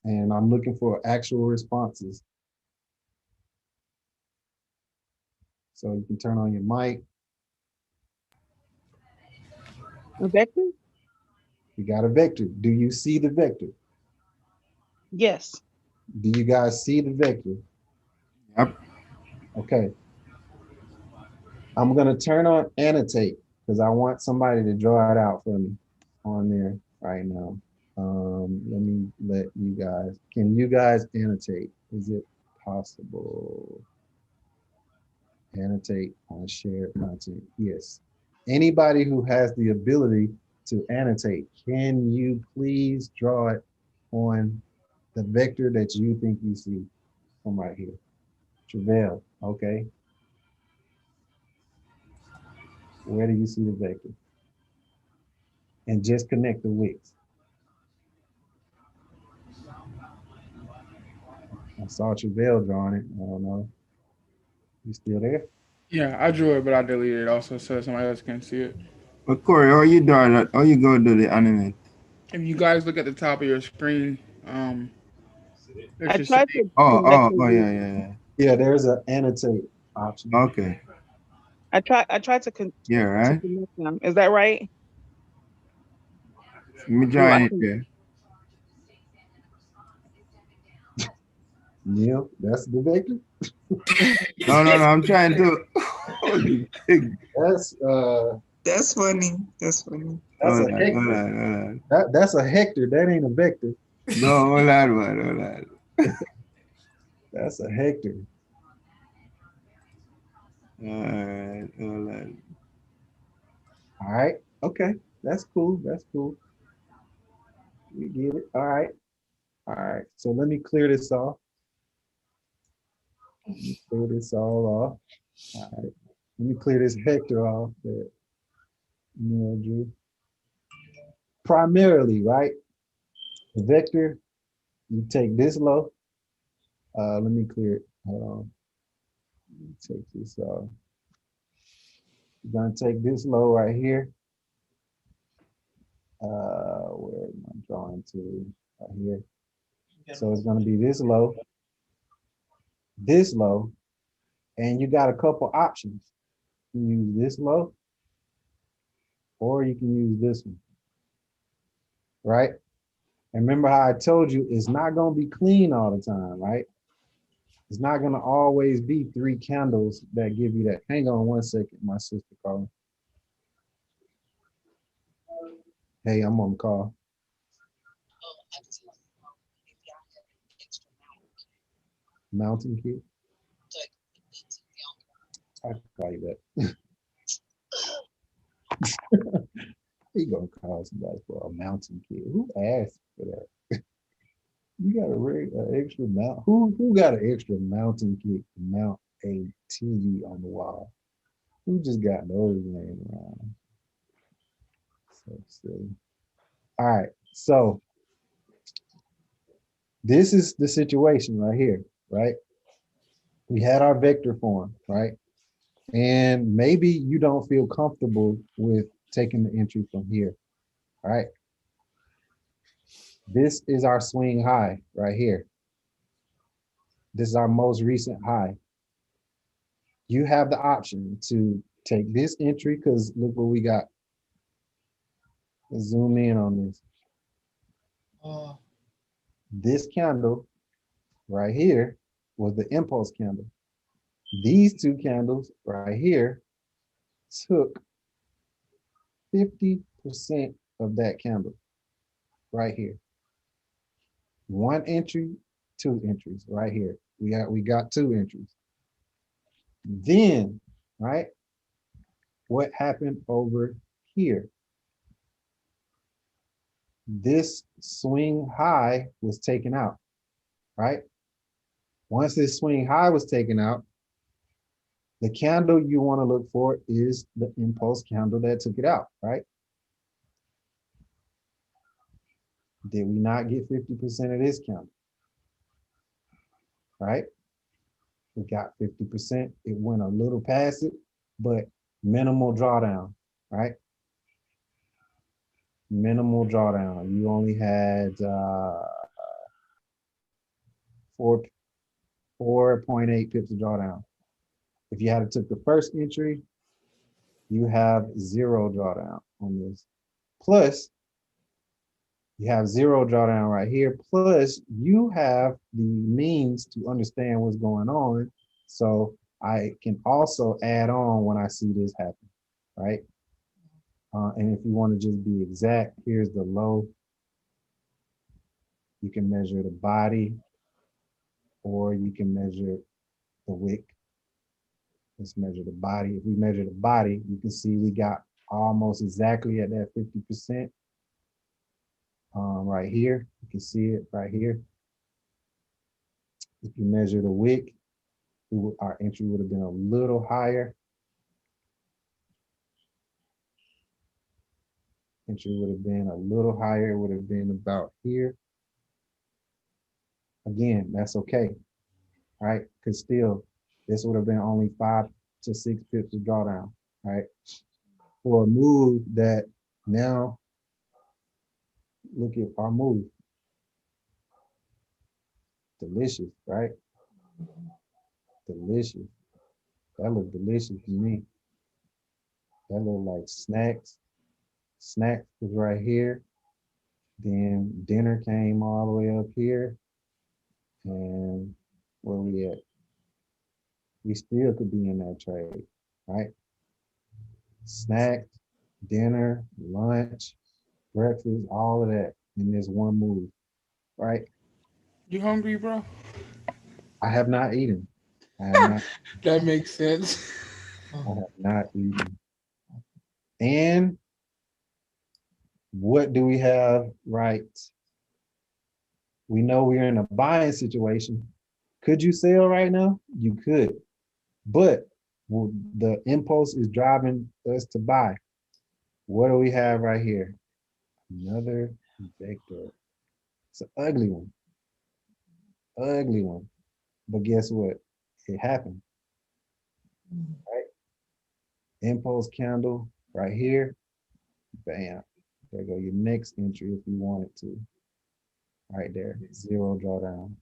And I'm looking for actual responses. So you can turn on your mic. A vector? You got a vector. Do you see the vector? Yes. Do you guys see the vector? Yep. Okay. I'm gonna turn on annotate because I want somebody to draw it out for me on there right now. Let me let you guys, can you guys annotate? Is it possible? Annotate on shared content, yes. Anybody who has the ability to annotate, can you please draw it on the vector that you think you see from right here? Travail, okay. Where do you see the vector? And just connect the wicks. I saw Travail drawing it, I don't know. You still there? Yeah, I drew it, but I deleted it also so somebody else can see it. But Corey, how you doing that? How you go do the animate? If you guys look at the top of your screen, I should tried say, to Oh, connect oh, the oh, week. yeah. Yeah, there's an annotate option. Okay. I tried to Yeah, right. connect them. Is that right? Let me Ooh, join it there. Neil, that's the vector? No, I'm trying to. Holy pig. That's funny. That's funny. That's a Hold hector. on. That's a hector. That ain't a vector. No, hold on, man, hold on. That's a hector. All right, hold on. All right. Okay. That's cool. That's cool. We get it. All right. All right. So let me clear this off. Let me clear this all off. All right. Let me clear this vector off that Neil drew. Primarily, right? The vector, you take this low. Let me clear it. Hold on. Let me take this off. You're gonna take this low right here. Where am I drawing to? Right here. So it's gonna be this low, and you got a couple options. You can use this low, or you can use this one, right? And remember how I told you it's not gonna be clean all the time, right? It's not gonna always be 3 candles that give you that. Hang on one second, my sister calling. Hey, I'm on the call. Mountain kit. I can call you that. He gonna call somebody for a mountain kit. Who asked for that? You got an extra mount. Who got an extra mountain kit to mount a TV on the wall? Who just got those laying around? So silly. All right, so this is the situation right here, right? We had our vector form, right? And maybe you don't feel comfortable with taking the entry from here, all right? This is our swing high right here. This is our most recent high. You have the option to take this entry, because look what we got. Let's zoom in on this. This candle right here was the impulse candle. These 2 candles right here took 50% of that candle right here. 1 entry, 2 entries right here. We got 2 entries. Then, right, what happened over here? This swing high was taken out, right? Once this swing high was taken out, the candle you want to look for is the impulse candle that took it out, right? Did we not get 50% of this candle? Right? We got 50%. It went a little past it, but minimal drawdown, right? Minimal drawdown. You only had 4.8 pips of drawdown. If you had took the first entry, you have 0 drawdown on this. Plus, you have 0 drawdown right here. Plus, you have the means to understand what's going on. So I can also add on when I see this happen, right? And if you want to just be exact, here's the low. You can measure the body, or you can measure the wick. Let's measure the body. If we measure the body, you can see we got almost exactly at that 50%. Right here, you can see it right here. If you measure the wick, our entry would have been a little higher. Entry would have been a little higher. It would have been about here. Again, that's okay, right? Because still, this would have been only 5 to 6 pips of drawdown, right? For a move that now, look at our move. Delicious, right? Delicious. That looked delicious to me. That looked like snacks. Snacks was right here. Then dinner came all the way up here. And where we at? We still could be in that trade, right? Snacks, dinner, lunch, breakfast, all of that in this one move, right? You hungry, bro? I have not eaten. I have not. That makes sense. I have not eaten. And what do we have right? We know we're in a buying situation. Could you sell right now? You could, but the impulse is driving us to buy. What do we have right here? Another vector. It's an ugly one. Ugly one. But guess what? It happened. Right? Impulse candle right here. Bam. There go your next entry if you wanted to. Right there. 0 drawdown.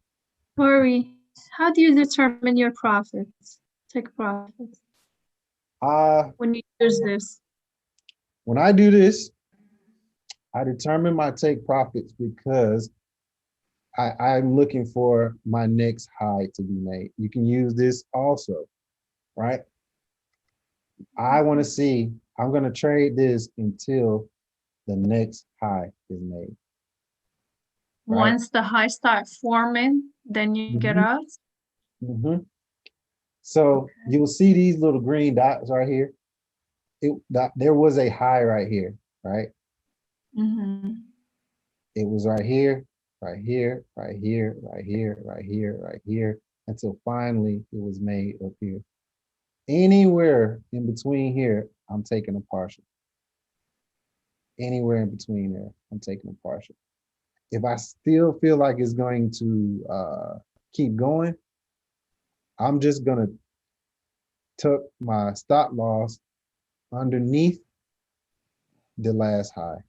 Corey, how do you determine your profits? Take profits when you use this. When I do this, I determine my take profits because I'm looking for my next high to be made. You can use this also, right? I want to see, I'm going to trade this until the next high is made. Right? Once the high start forming, then you get out. So you'll see these little green dots right here. There was a high right here, right? It was right here, right here, right here, right here, right here, right here, until finally it was made up here. Anywhere in between here, I'm taking a partial. Anywhere in between there, I'm taking a partial. If I still feel like it's going to keep going, I'm just gonna tuck my stop loss underneath the last high.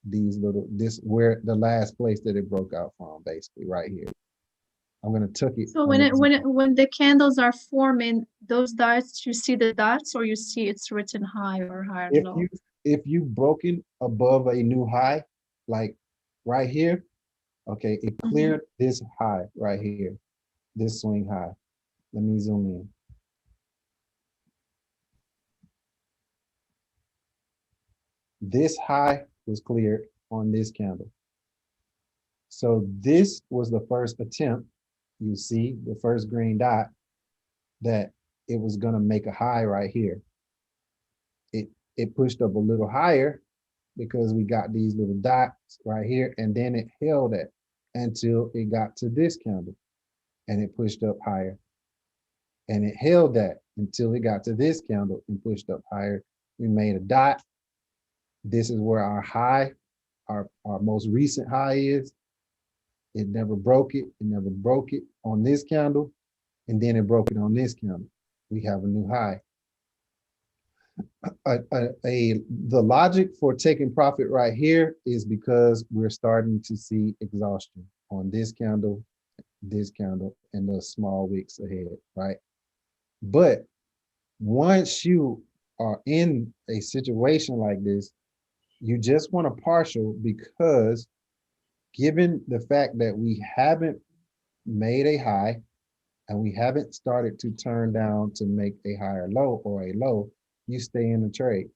This where the last place that it broke out from, basically right here. I'm gonna tuck it. So when the candles are forming, those dots, you see the dots, or you see it's written high or high or low? If you've broken above a new high, like right here, okay, it cleared this high right here, this swing high. Let me zoom in. This high was cleared on this candle. So this was the first attempt. You see the first green dot that it was gonna make a high right here. It pushed up a little higher because we got these little dots right here, and then it held it until it got to this candle, and it pushed up higher. And it held that until it got to this candle and pushed up higher. We made a dot. This is where our high, our most recent high is. It never broke it. It never broke it on this candle, and then it broke it on this candle. We have a new high. The logic for taking profit right here is because we're starting to see exhaustion on this candle, and the small wicks ahead, right? But once you are in a situation like this, you just want a partial, because given the fact that we haven't made a high and we haven't started to turn down to make a higher low or a low, you stay in the trade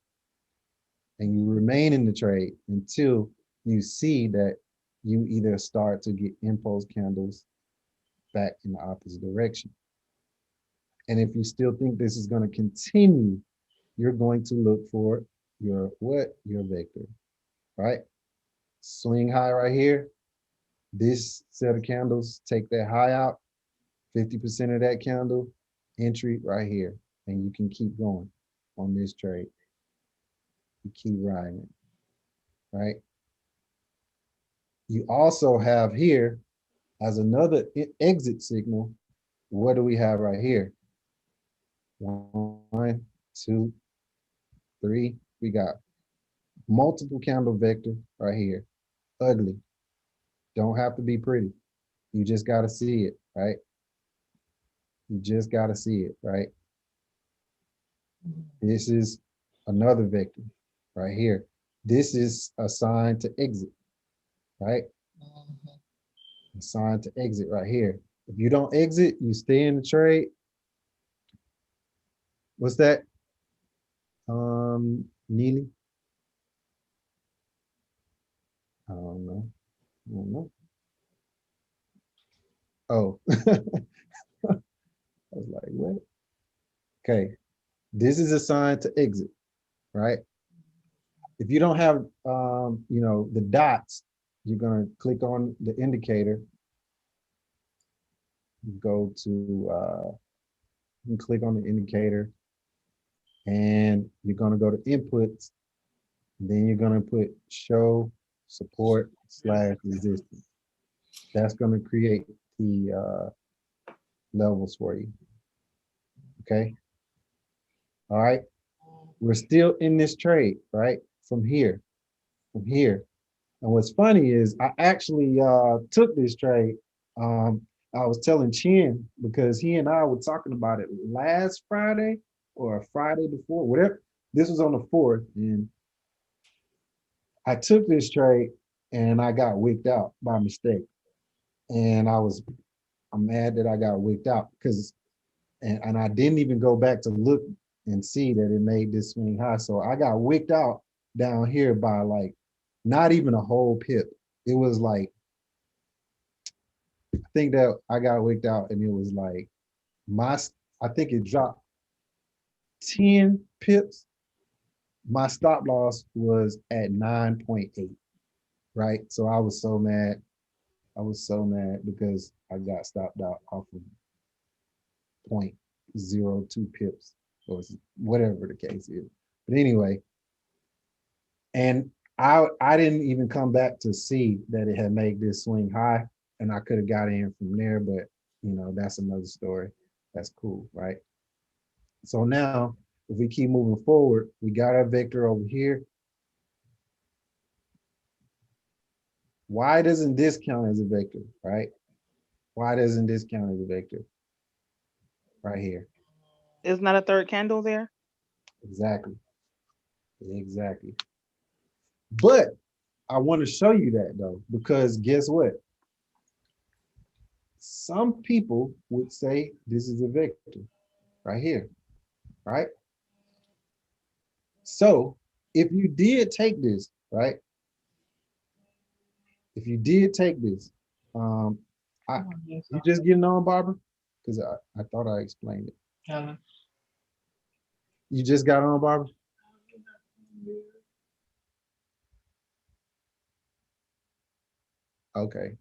and you remain in the trade until you see that you either start to get impulse candles back in the opposite direction. And if you still think this is going to continue, you're going to look for your vector, right? Swing high right here. This set of candles, take that high out, 50% of that candle, entry right here. And you can keep going on this trade. You keep riding it, right? You also have here as another exit signal. What do we have right here? 1, 2, 3. We got multiple candle vector right here. Ugly. Don't have to be pretty. You just got to see it, right? You just got to see it, right? This is another vector right here. This is a sign to exit, right? A sign to exit right here. If you don't exit, you stay in the trade. What's that? Neely? I don't know. I don't know. Oh, I was like, what? Okay, this is a sign to exit, right? If you don't have, the dots, you're gonna click on the indicator. Go to, you can click on the indicator, and you're gonna go to inputs. Then you're gonna put show support / resistance. That's gonna create the levels for you. Okay. All right. We're still in this trade, right? From here. And what's funny is I actually took this trade. I was telling Chin, because he and I were talking about it last Friday or a Friday before, whatever. This was on the 4th, and I took this trade and I got wicked out by mistake. And I'm mad that I got wicked out because, and I didn't even go back to look and see that it made this swing high. So I got wicked out down here by like not even a whole pip. It was like, I think that I got wicked out and it was like I think it dropped 10 pips. My stop loss was at 9.8, right? So I was so mad. I was so mad because I got stopped out off of 0.02 pips or whatever the case is. But anyway, and I didn't even come back to see that it had made this swing high, and I could have got in from there, but that's another story. That's cool, right? So now, if we keep moving forward, we got our vector over here. Why doesn't this count as a vector, right? Why doesn't this count as a vector? Right here. Isn't that a third candle there? Exactly. Exactly. But I want to show you that though, because guess what? Some people would say this is a vector right here, right? So if you did take this, right? If you did take this, you just getting on, Barbara? Because I thought I explained it. You just got on, Barbara? Okay.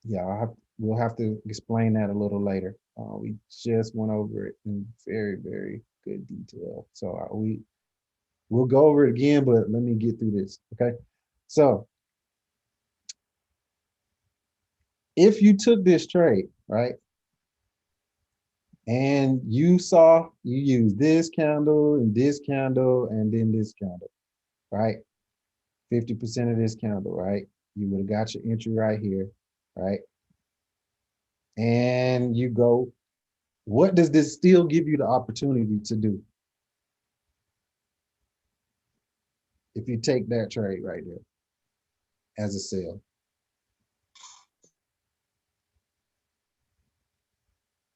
Yeah, we'll have to explain that a little later. We just went over it in very, very good detail. So we'll go over it again, but let me get through this, okay? So if you took this trade, right, and you use this candle and then this candle, right? 50% of this candle, right? You would have got your entry right here, right? And you go, what does this still give you the opportunity to do? If you take that trade right there as a sell.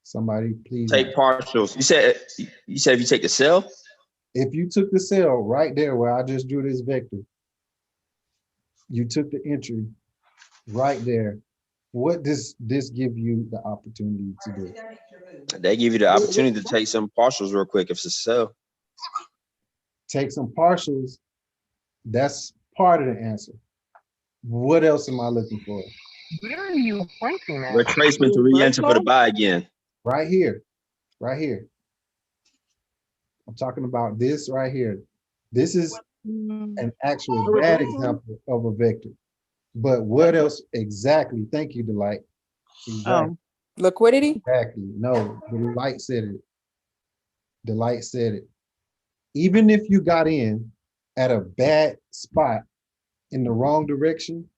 Somebody please. Take partials. You said if you take the sell? If you took the sell right there where I just drew this vector, you took the entry right there. What does this give you the opportunity to do? They give you the opportunity to take some partials real quick if it's a sell. Take some partials. That's part of the answer. What else am I looking for? Where are you pointing at? Retracement to re-enter for the buy again. Right here. Right here. I'm talking about this right here. This is an actual bad example of a vector. But what else exactly? Thank you, Delight. Exactly. Liquidity? Exactly. No, Delight said it. Delight said it. Even if you got in at a bad spot in the wrong direction,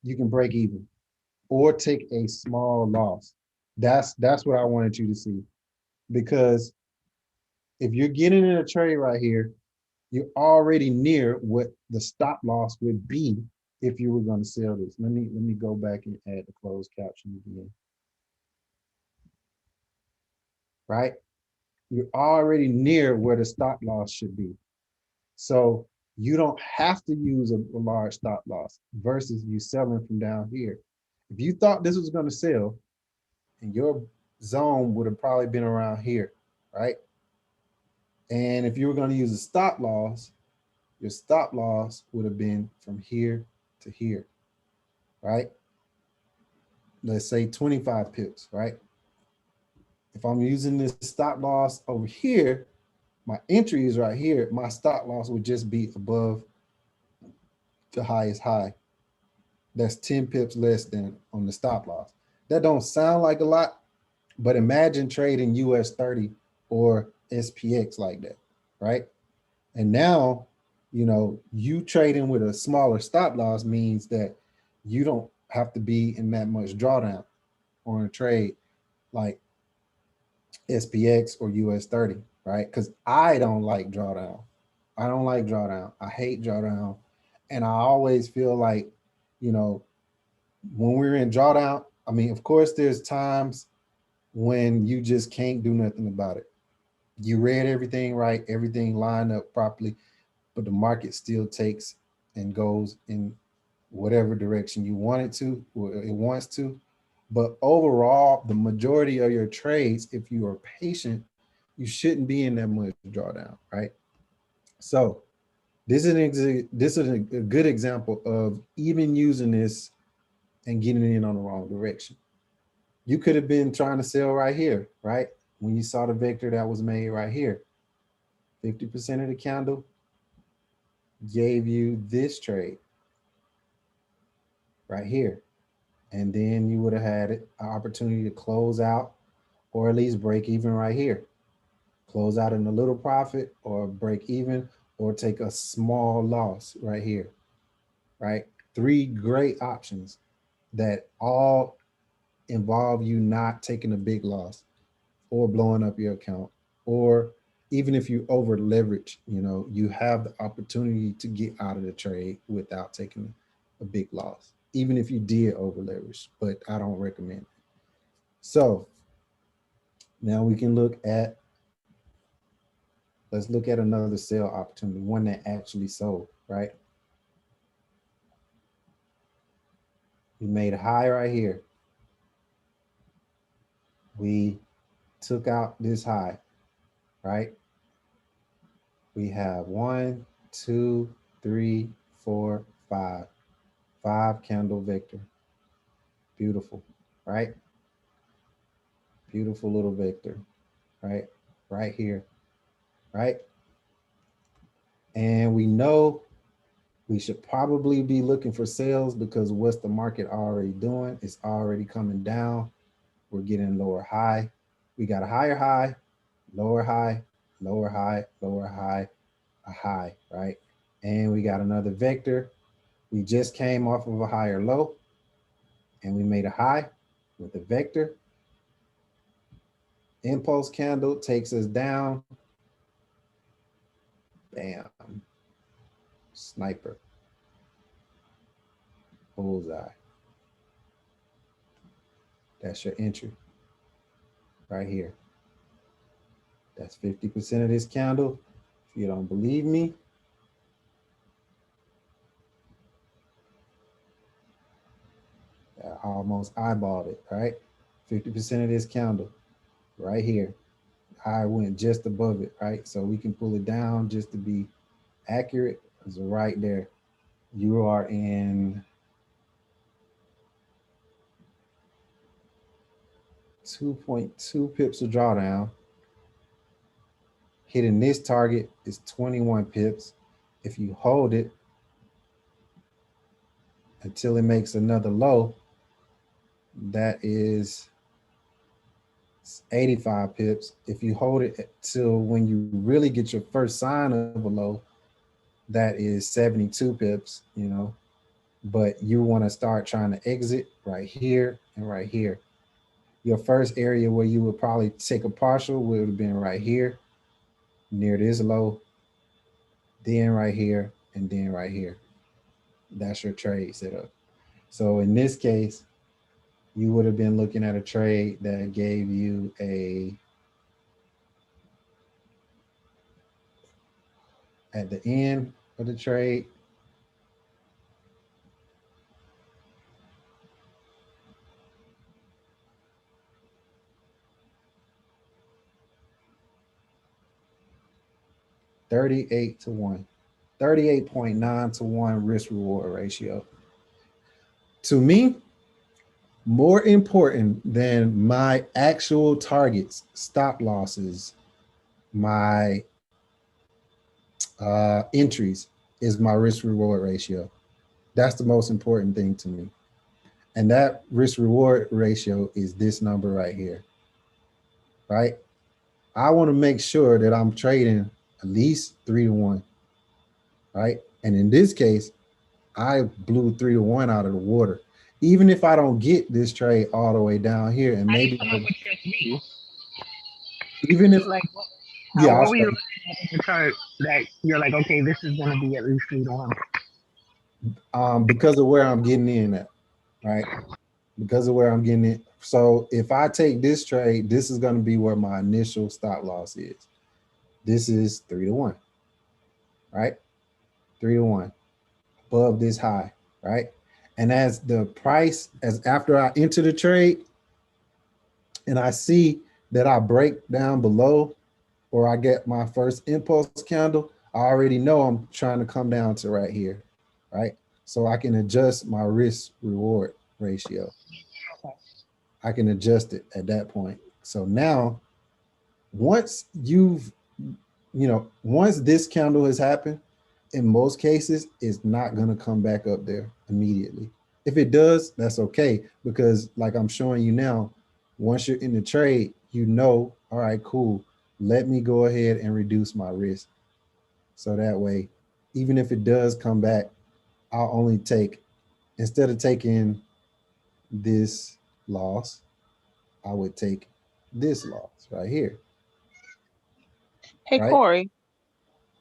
you can break even or take a small loss. That's what I wanted you to see. Because if you're getting in a trade right here, you're already near what the stop loss would be if you were going to sell this. Let me go back and add the closed caption again. Right? You're already near where the stop loss should be. So you don't have to use a large stop loss versus you selling from down here. If you thought this was going to sell, and your zone would have probably been around here, right? And if you were going to use a stop loss, your stop loss would have been from here to here, right? Let's say 25 pips, right? If I'm using this stop loss over here, my entry is right here. My stop loss would just be above the highest high. That's 10 pips less than on the stop loss. That don't sound like a lot, but imagine trading US 30 or SPX like that, right? And now, you trading with a smaller stop loss means that you don't have to be in that much drawdown on a trade like SPX or US 30, right? Because I don't like drawdown. I don't like drawdown. I hate drawdown. And I always feel like, when we're in drawdown, I mean, of course, there's times when you just can't do nothing about it. You read everything right, everything lined up properly, but the market still takes and goes in whatever direction you want it to, or it wants to. But overall, the majority of your trades, if you are patient, you shouldn't be in that much drawdown, right? So this is a good example of even using this and getting in on the wrong direction. You could have been trying to sell right here, right? When you saw the vector that was made right here, 50% of the candle gave you this trade right here. And then you would have had an opportunity to close out or at least break even right here. Close out in a little profit or break even or take a small loss right here, right? Three great options that all involve you not taking a big loss or blowing up your account, or even if you over leverage, you know, you have the opportunity to get out of the trade without taking a big loss, even if you did over leverage, but I don't recommend it. So now we can look at, let's look at another sale opportunity, one that actually sold, right? We made a high right here. We took out this high, right? We have 1, 2, 3, 4, 5. 5 candle vector. Beautiful, right? Beautiful little vector, right? Right here, right? And we know we should probably be looking for sales because what's the market already doing? It's already coming down. We're getting lower high. We got a higher high, lower high, lower high, lower high, a high, right? And we got another vector. We just came off of a higher low and we made a high with a vector. Impulse candle takes us down. Bam. Sniper. Bullseye. That's your entry right here. That's 50% of this candle. If you don't believe me, I almost eyeballed it, right? 50% of this candle right here. I went just above it, right? So we can pull it down just to be accurate. It's right there. You are in 2.2 pips of drawdown. Hitting this target is 21 pips. If you hold it until it makes another low, that is 85 pips. If you hold it till when you really get your first sign of a low, that is 72 pips, you know, but you want to start trying to exit right here and right here. Your first area where you would probably take a partial would have been right here, near this low, then right here, and then right here. That's your trade setup. So in this case, you would have been looking at a trade that gave you a, at the end of the trade, $38 to 1, 38.9 to 1 risk reward ratio. To me, more important than my actual targets, stop losses, my entries is my risk reward ratio. That's the most important thing to me. And that risk reward ratio is this number right here, right? I want to make sure that I'm trading at least 3 to 1, right? And in this case, I blew 3 to 1 out of the water. Even if I don't get this trade all the way down here, and maybe Come up with your three. even if, Like, yeah, what were you looking at in the chart that you're like, okay, this is going to be at least 3 to 1? because of where I'm getting in at. right? Because of where I'm getting it. So if I take this trade, this is going to be where my initial stop loss is. This is 3-1, right? 3-1 above this high, right? And as the price, as after I enter the trade and I see that I break down below or I get my first impulse candle, I already know I'm trying to come down to right here, right? So I can adjust my risk reward ratio. I can adjust it at that point. So now, once once this candle has happened, in most cases, it's not going to come back up there immediately. If it does, that's okay, because like I'm showing you now, once you're in the trade, you know, all right, cool. Let me go ahead and reduce my risk. So that way, even if it does come back, I'll only take, instead of taking this loss, I would take this loss right here. Hey, Right? Corey,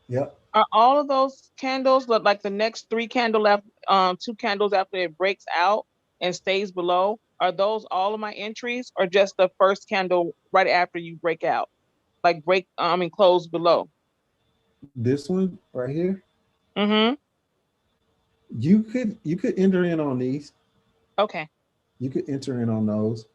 Yep. are all of those candles like the next 3 candle left, 2 candles after it breaks out and stays below? Are those all of my entries, or just the first candle right after you break out, like close below? This one right here. Mm-hmm. You could enter in on these. Okay. You could enter in on those.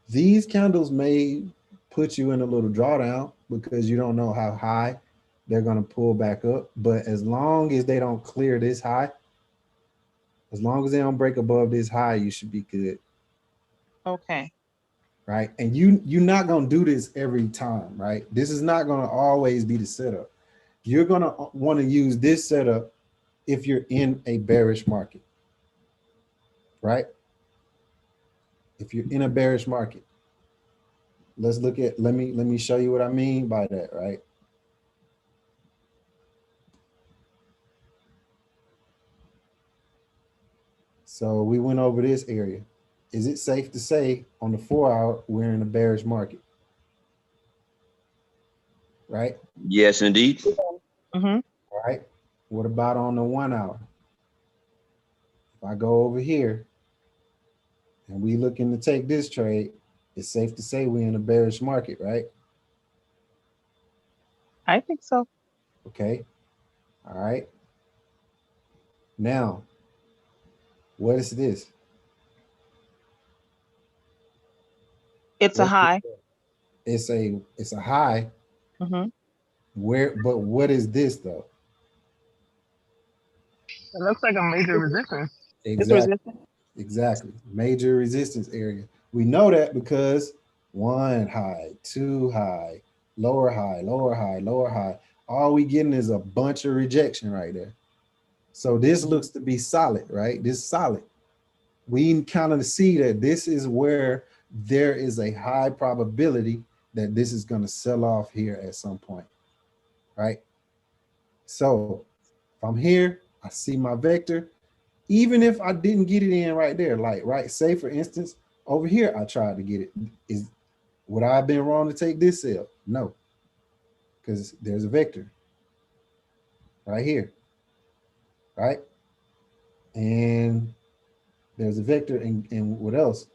These candles may put you in a little drawdown because you don't know how high they're going to pull back up. But as long as they don't clear this high, as long as they don't break above this high, you should be good. Okay. Right. And you're not going to do this every time, right? This is not going to always be the setup. You're going to want to use this setup if you're in a bearish market, right? If you're in a bearish market. Let's look at, let me show you what I mean by that, right? So we went over this area. Is it safe to say on the 4 hour, we're in a bearish market? Right? Yes, indeed. Mm-hmm. All right. What about on the 1 hour? If I go over here and we looking to take this trade, it's safe to say we're in a bearish market, right? I think so. Okay. All right. Now, what is this? It's a high. It's a high. Mm-hmm. But what is this though? It looks like a major resistance. It's Exactly. resistance. Exactly. Major resistance area. We know that because 1 high, 2 high, lower high, lower high, lower high. All we getting is a bunch of rejection right there. So this looks to be solid, right? This is solid. We kind of see that this is where there is a high probability that this is going to sell off here at some point, right? So if I'm here, I see my vector. Even if I didn't get it in right there, like, right, say for instance, over here, I tried to get it. Would I have been wrong to take this sell? No, because there's a vector right here, right? And there's a vector and what else?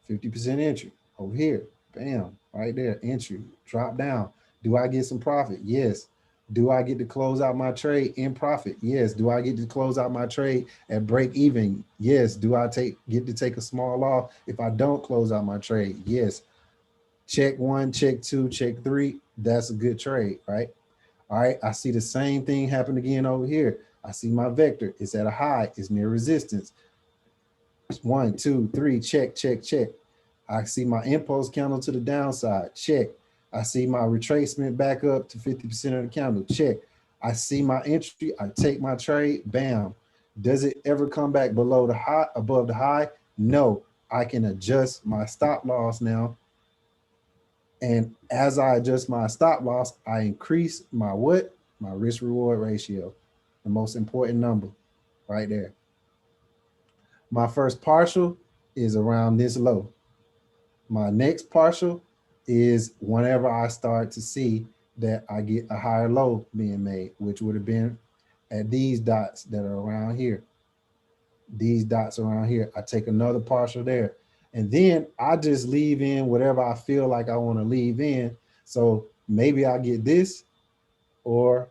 50% entry over here, bam, right there, entry, drop down. Do I get some profit? Yes. Do I get to close out my trade in profit? Yes. Do I get to close out my trade at break even? Yes. Do I get to take a small loss if I don't close out my trade? Yes. Check 1, check 2, check 3. That's a good trade, right? All right. I see the same thing happen again over here. I see my vector. It's at a high. It's near resistance. 1, 2, 3. Check, check, check. I see my impulse candle to the downside. Check. I see my retracement back up to 50% of the candle. Check. I see my entry. I take my trade. Bam. Does it ever come back below the high, above the high? No. I can adjust my stop loss now. And as I adjust my stop loss, I increase my what? My risk reward ratio. The most important number right there. My first partial is around this low. My next partial is whenever I start to see that I get a higher low being made, which would have been at these dots that are around here. these dots around here. I take another partial there. And then I just leave in whatever I feel like I want to leave in. So maybe I get this, or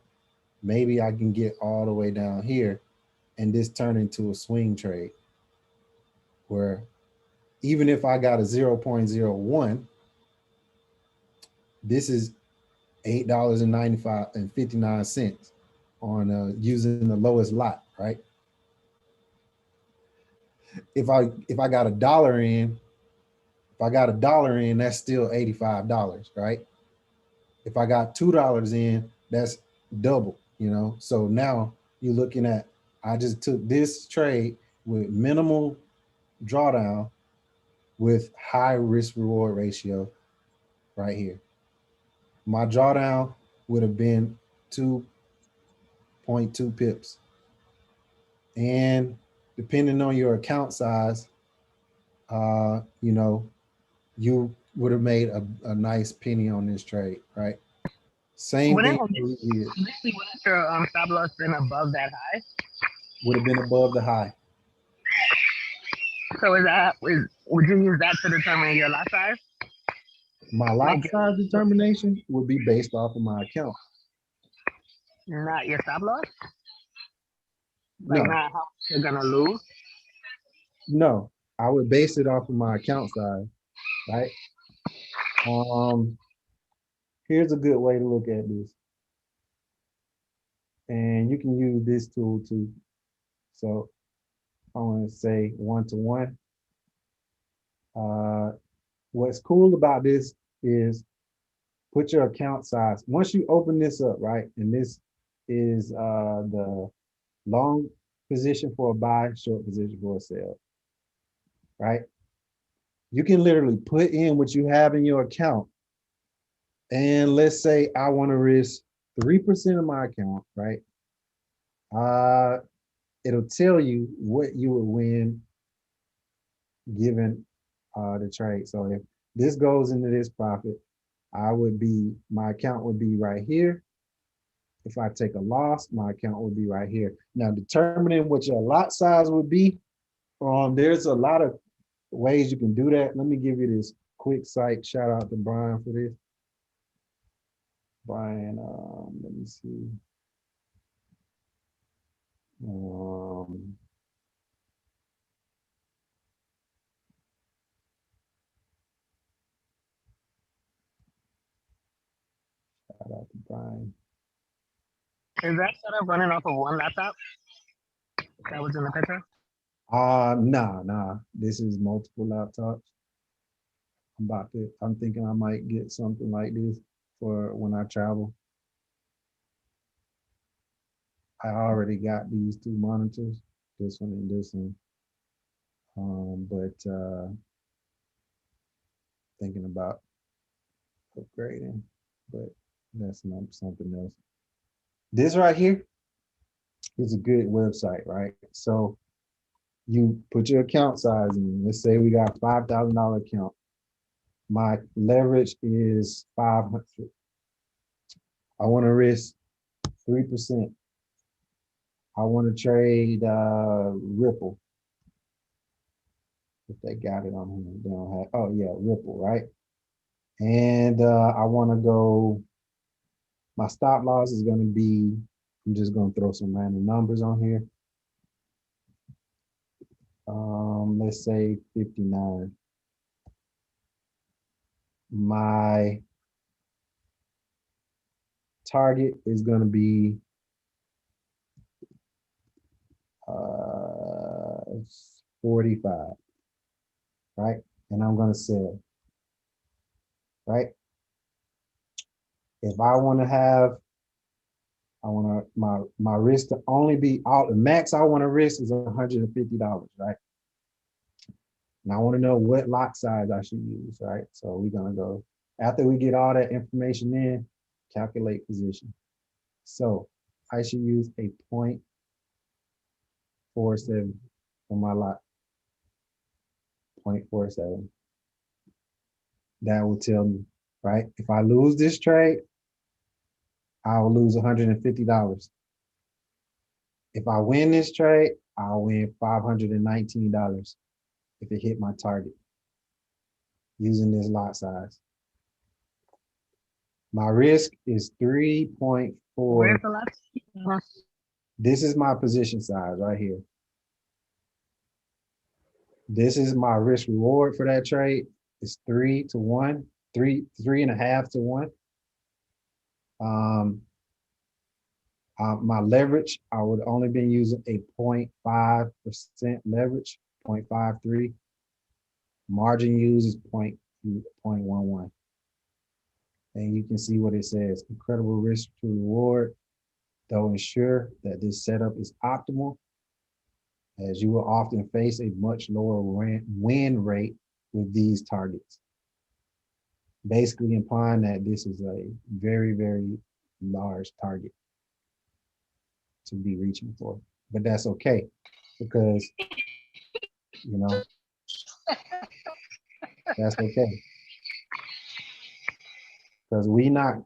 maybe I can get all the way down here and this turn into a swing trade where even if I got a 0.01, this is $8.59 on using the lowest lot, right? If I got $1 in, that's still $85, right? If I got $2 in, that's double, you know? So now you're looking at, I just took this trade with minimal drawdown with high risk reward ratio right here. My drawdown would have been 2.2 pips. And depending on your account size, you know, you would have made a nice penny on this trade, right? Same thing. Wouldn't your stop loss been above that high? Would have been above the high. So would you use that to determine your lot size? My lot size determination would be based off of my account. Not your stop loss? No. Like not how much you're gonna lose? No, I would base it off of my account size, right? Here's a good way to look at this. And you can use this tool too. So I want to say 1-to-1. What's cool about this is put your account size. Once you open this up, right? And this is the long position for a buy, short position for a sell, right? You can literally put in what you have in your account. And let's say I want to risk 3% of my account, right? It'll tell you what you would win given the trade. So if this goes into this profit, my account would be right here. If I take a loss, my account would be right here. Now, determining what your lot size would be, there's a lot of ways you can do that. Let me give you this quick site. Shout out to Brian for this. Brian, let me see. Shout out to Brian. Is that setup running off of one laptop? That was in the picture? Nah. This is multiple laptops. I'm thinking I might get something like this for when I travel. I already got these 2 monitors, this one and this one. But thinking about upgrading, but that's not something else. This right here is a good website, right? So you put your account size in. Let's say we got $5,000 account. My leverage is 500. I want to risk 3%. I want to trade Ripple. If they got it on here, they don't have. Oh yeah, Ripple, right? And I want to go. My stop loss is going to be. I'm just going to throw some random numbers on here. Let's say 59. My target is going to be 45, right? And I'm going to sell, right? If I want to have, my risk to only be out, the max I want to risk is $150, right? And I want to know what lot size I should use, right? So we're going to go, after we get all that information in, calculate position. So I should use a 0.47 for my lot. 0.47. That will tell me, right? If I lose this trade, I will lose $150. If I win this trade, I'll win $519 if it hit my target using this lot size. My risk is 3.4. Where's the last? This is my position size right here. This is my risk reward for that trade. It's 3 to 1, 3.5 to 1. My leverage, I would only been using a 0.5% leverage, 0.53. Margin use is 0.11. And you can see what it says, incredible risk to reward, though ensure that this setup is optimal, as you will often face a much lower win rate with these targets. Basically implying that this is a very, very large target to be reaching for. But that's okay, because, you know, that's okay. Because we're not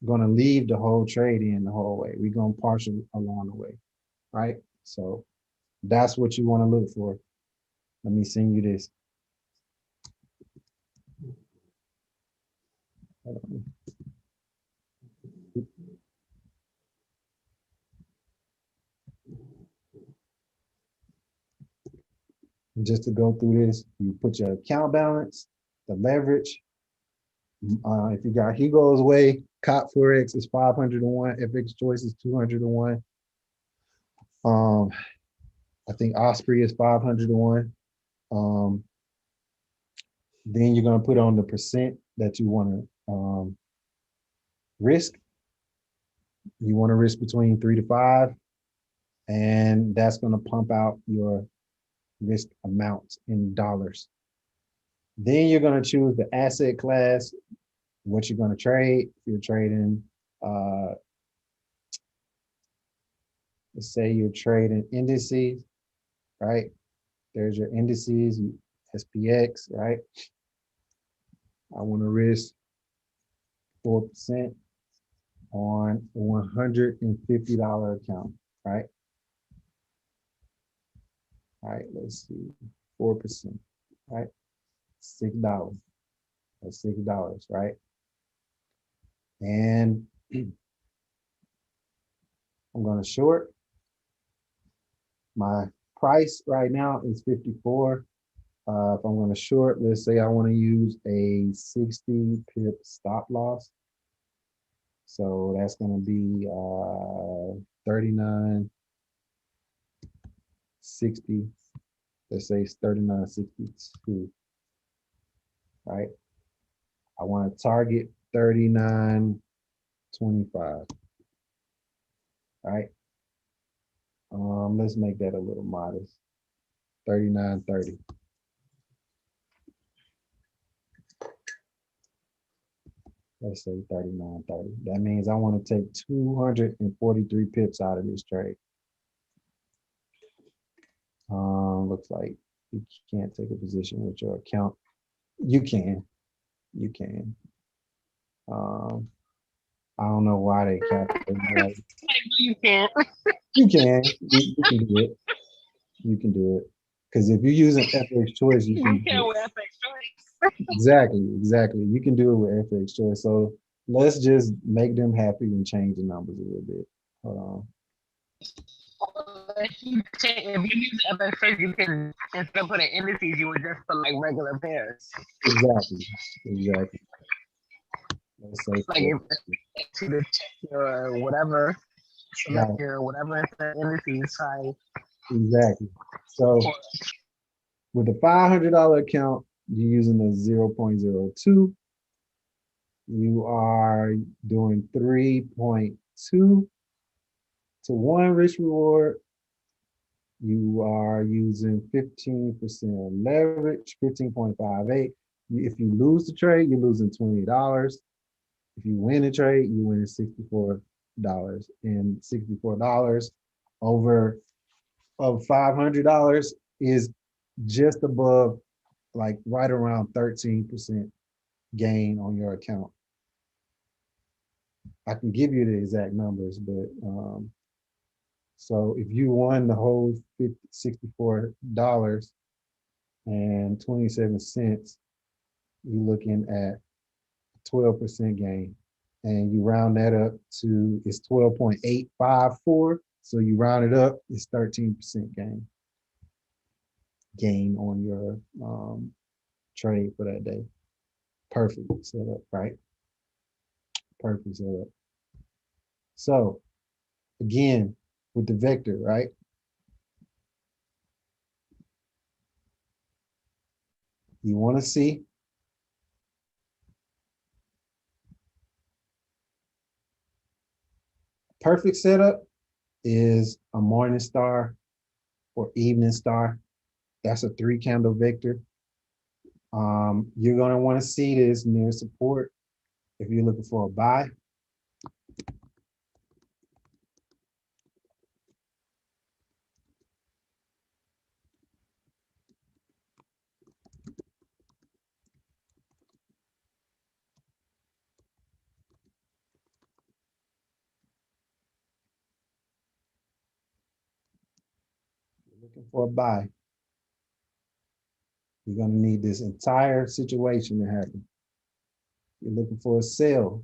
going to leave the whole trade in the whole way. We're going to partial along the way, right? So that's what you want to look for. Let me send you this. Just to go through this, you put your account balance, the leverage. If you got Hugo's Way, COP Forex is 500 to 1, FX Choice is 200 to 1. I think Osprey is 500 to 1. Then you're going to put on the percent that you want to risk. You want to risk between 3 to 5, and that's going to pump out your risk amount in dollars. Then you're going to choose the asset class, what you're going to trade. If you're trading, let's say you're trading indices, right? There's your indices, SPX, right? I want to risk 4% on a $150 account, right? All right, let's see, 4%, right? $6. That's $6, right? And I'm going to short. My price right now is 54. If I'm going to short, let's say I want to use a 60 pip stop loss. So that's going to be 39.60. Let's say it's 39.62. Right? I want to target 39.25. Right? Let's make that a little modest. 39.30. Let's say 39.30. That means I want to take 243 pips out of this trade. Looks like you can't take a position with your account. You can. You can. I don't know why they calculate. You can't. You can. You can do it. You can do it. Because if you're using FX Choice, you can. You can't with FX Choice. Exactly. You can do it with FX Choice. So let's just make them happy and change the numbers a little bit. Hold on. If you use FX Choice, you can, instead of putting indices, you would just put like regular pairs. Exactly. Let's say like if to check your whatever, select right. your whatever indices, try. Exactly. So with the $500 account, you're using a 0.02. You are doing 3.2 to 1 risk reward. You are using 15% leverage, 15.58. If you lose the trade, you're losing $20. If you win a trade, you win $64. And $64 over of $500 is just above, like right around 13% gain on your account. I can give you the exact numbers, but So if you won the whole $64.27, you're looking at 12% gain. And you round that up to, it's 12.854. So you round it up, it's 13% gain on your trade for that day. Perfect setup, right? Perfect setup. So again, with the vector, right? You want to see perfect setup is a morning star or evening star. That's a 3-candle vector. You're going to want to see this near support if you're looking for a buy. Looking for a buy, you're going to need this entire situation to happen. You're looking for a sell.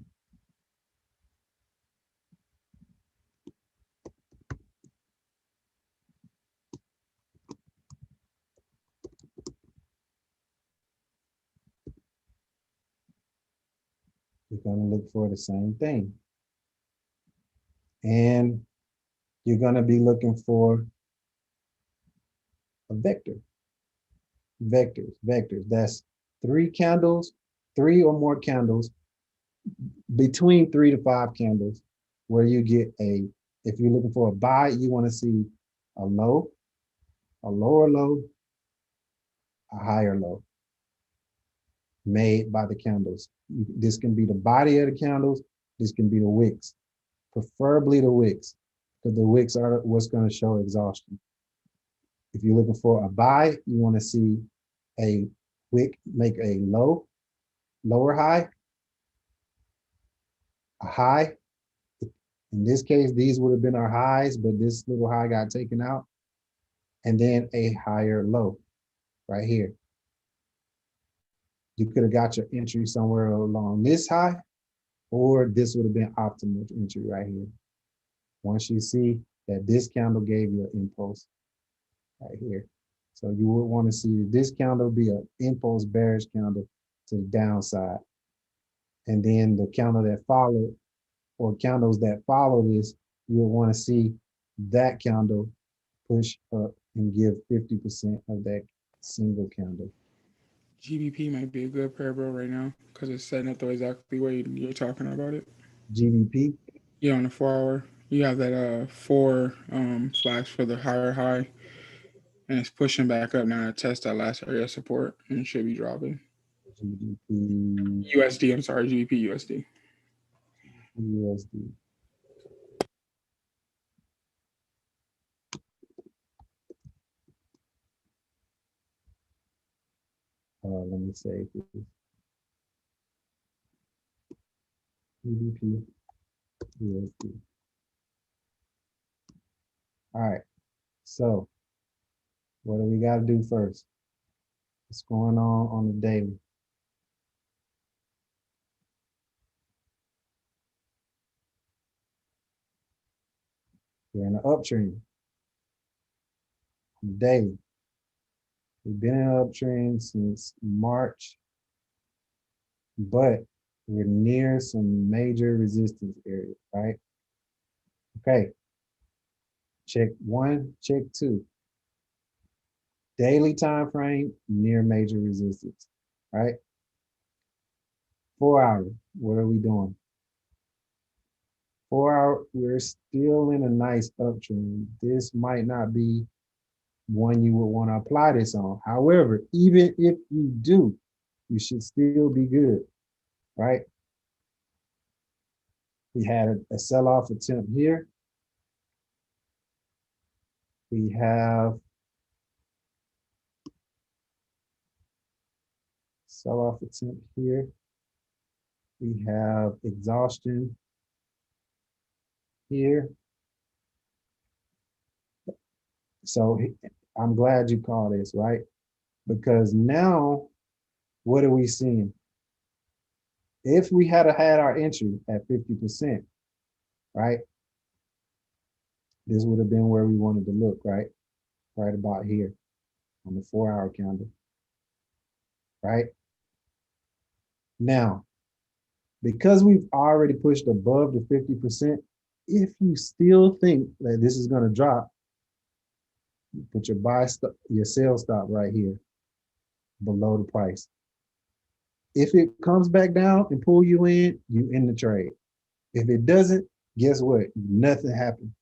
You're going to look for the same thing. And you're going to be looking for a vector. Vectors. That's 3 candles, 3 or more candles, between 3 to 5 candles, where you get a, if you're looking for a buy, you want to see a low, a lower low, a higher low made by the candles. This can be the body of the candles. This can be the wicks, preferably the wicks, because the wicks are what's going to show exhaustion. If you're looking for a buy, you want to see a wick make a low, lower high, a high. In this case, these would have been our highs, but this little high got taken out. And then a higher low right here. You could have got your entry somewhere along this high, or this would have been optimal entry right here. Once you see that this candle gave you an impulse right here. So you would want to see this candle be an impulse bearish candle to the downside. And then the candle that followed, or candles that follow this, you will want to see that candle push up and give 50% of that single candle. GBP might be a good pair, bro, right now because it's setting up the exactly way you're talking about it. GBP? Yeah, on the 4-hour. You have that 4 flash for the higher high, and it's pushing back up now to test that last area of support, and it should be dropping. GBP. USD, I'm sorry, GBP USD. USD. Let me say GBP USD. All right. So what do we got to do first? What's going on the daily? We're in an uptrend. On the daily. We've been in an uptrend since March, but we're near some major resistance areas, right? Okay. Check 1, check 2. Daily time frame, near major resistance, right? 4 hour, what are we doing? 4 hour, we're still in a nice uptrend. This might not be one you would want to apply this on. However, even if you do, you should still be good, right? We had a sell-off attempt here. We have sell-off attempt here. We have exhaustion here. So I'm glad you call this, right? Because now, what are we seeing? If we had had our entry at 50%, right? This would have been where we wanted to look, right? Right about here on the 4-hour candle, right? Now, because we've already pushed above the 50%, if you still think that this is going to drop, you put your your sell stop right here below the price. If it comes back down and pull you in the trade. If it doesn't, guess what? Nothing happened,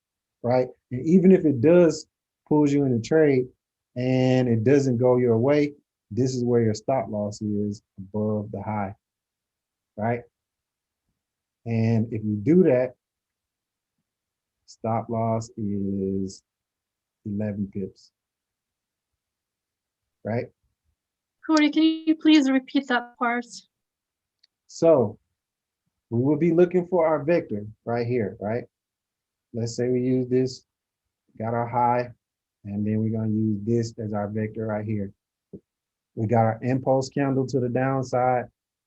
right? And even if it does pulls you in the trade and it doesn't go your way, this is where your stop loss is above the high, right? And if you do that, stop loss is 11 pips, right? Corey, can you please repeat that part? So we will be looking for our vector right here, right? Let's say we use this, got our high, and then we're going to use this as our vector right here. We got our impulse candle to the downside,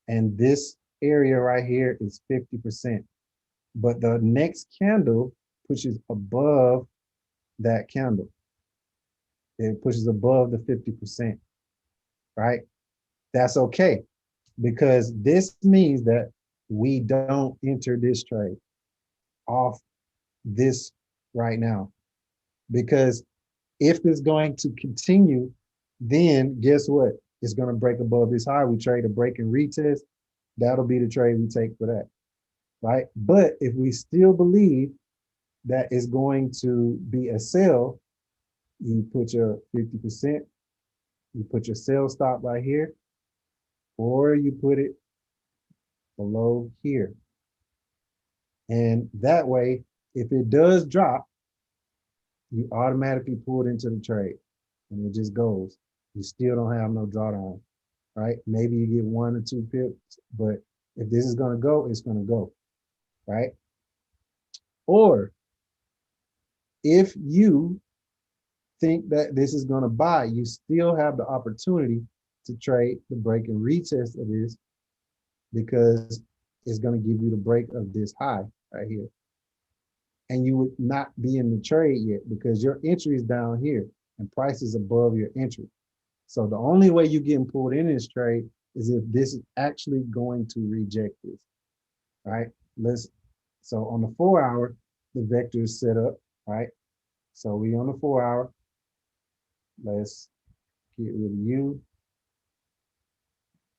and this area right here is 50%. But the next candle pushes above that candle. It pushes above the 50%, right? That's okay, because this means that we don't enter this trade off this right now. Because if it's going to continue, then guess what? It's going to break above this high. We trade a break and retest. That'll be the trade we take for that, right? But if we still believe that it's going to be a sell, you put your 50%, you put your sell stop right here, or you put it below here. And that way, if it does drop, you automatically pull it into the trade and it just goes. You still don't have no drawdown, right? Maybe you get 1 or 2 pips, but if this is going to go, it's going to go, right? Or if you think that this is going to buy, you still have the opportunity to trade the break and retest of this, because it's going to give you the break of this high right here. And you would not be in the trade yet because your entry is down here and price is above your entry. So the only way you're getting pulled in this trade is if this is actually going to reject this, right? So on the 4-hour, the vector is set up, right? So we on the 4-hour, let's get rid of you,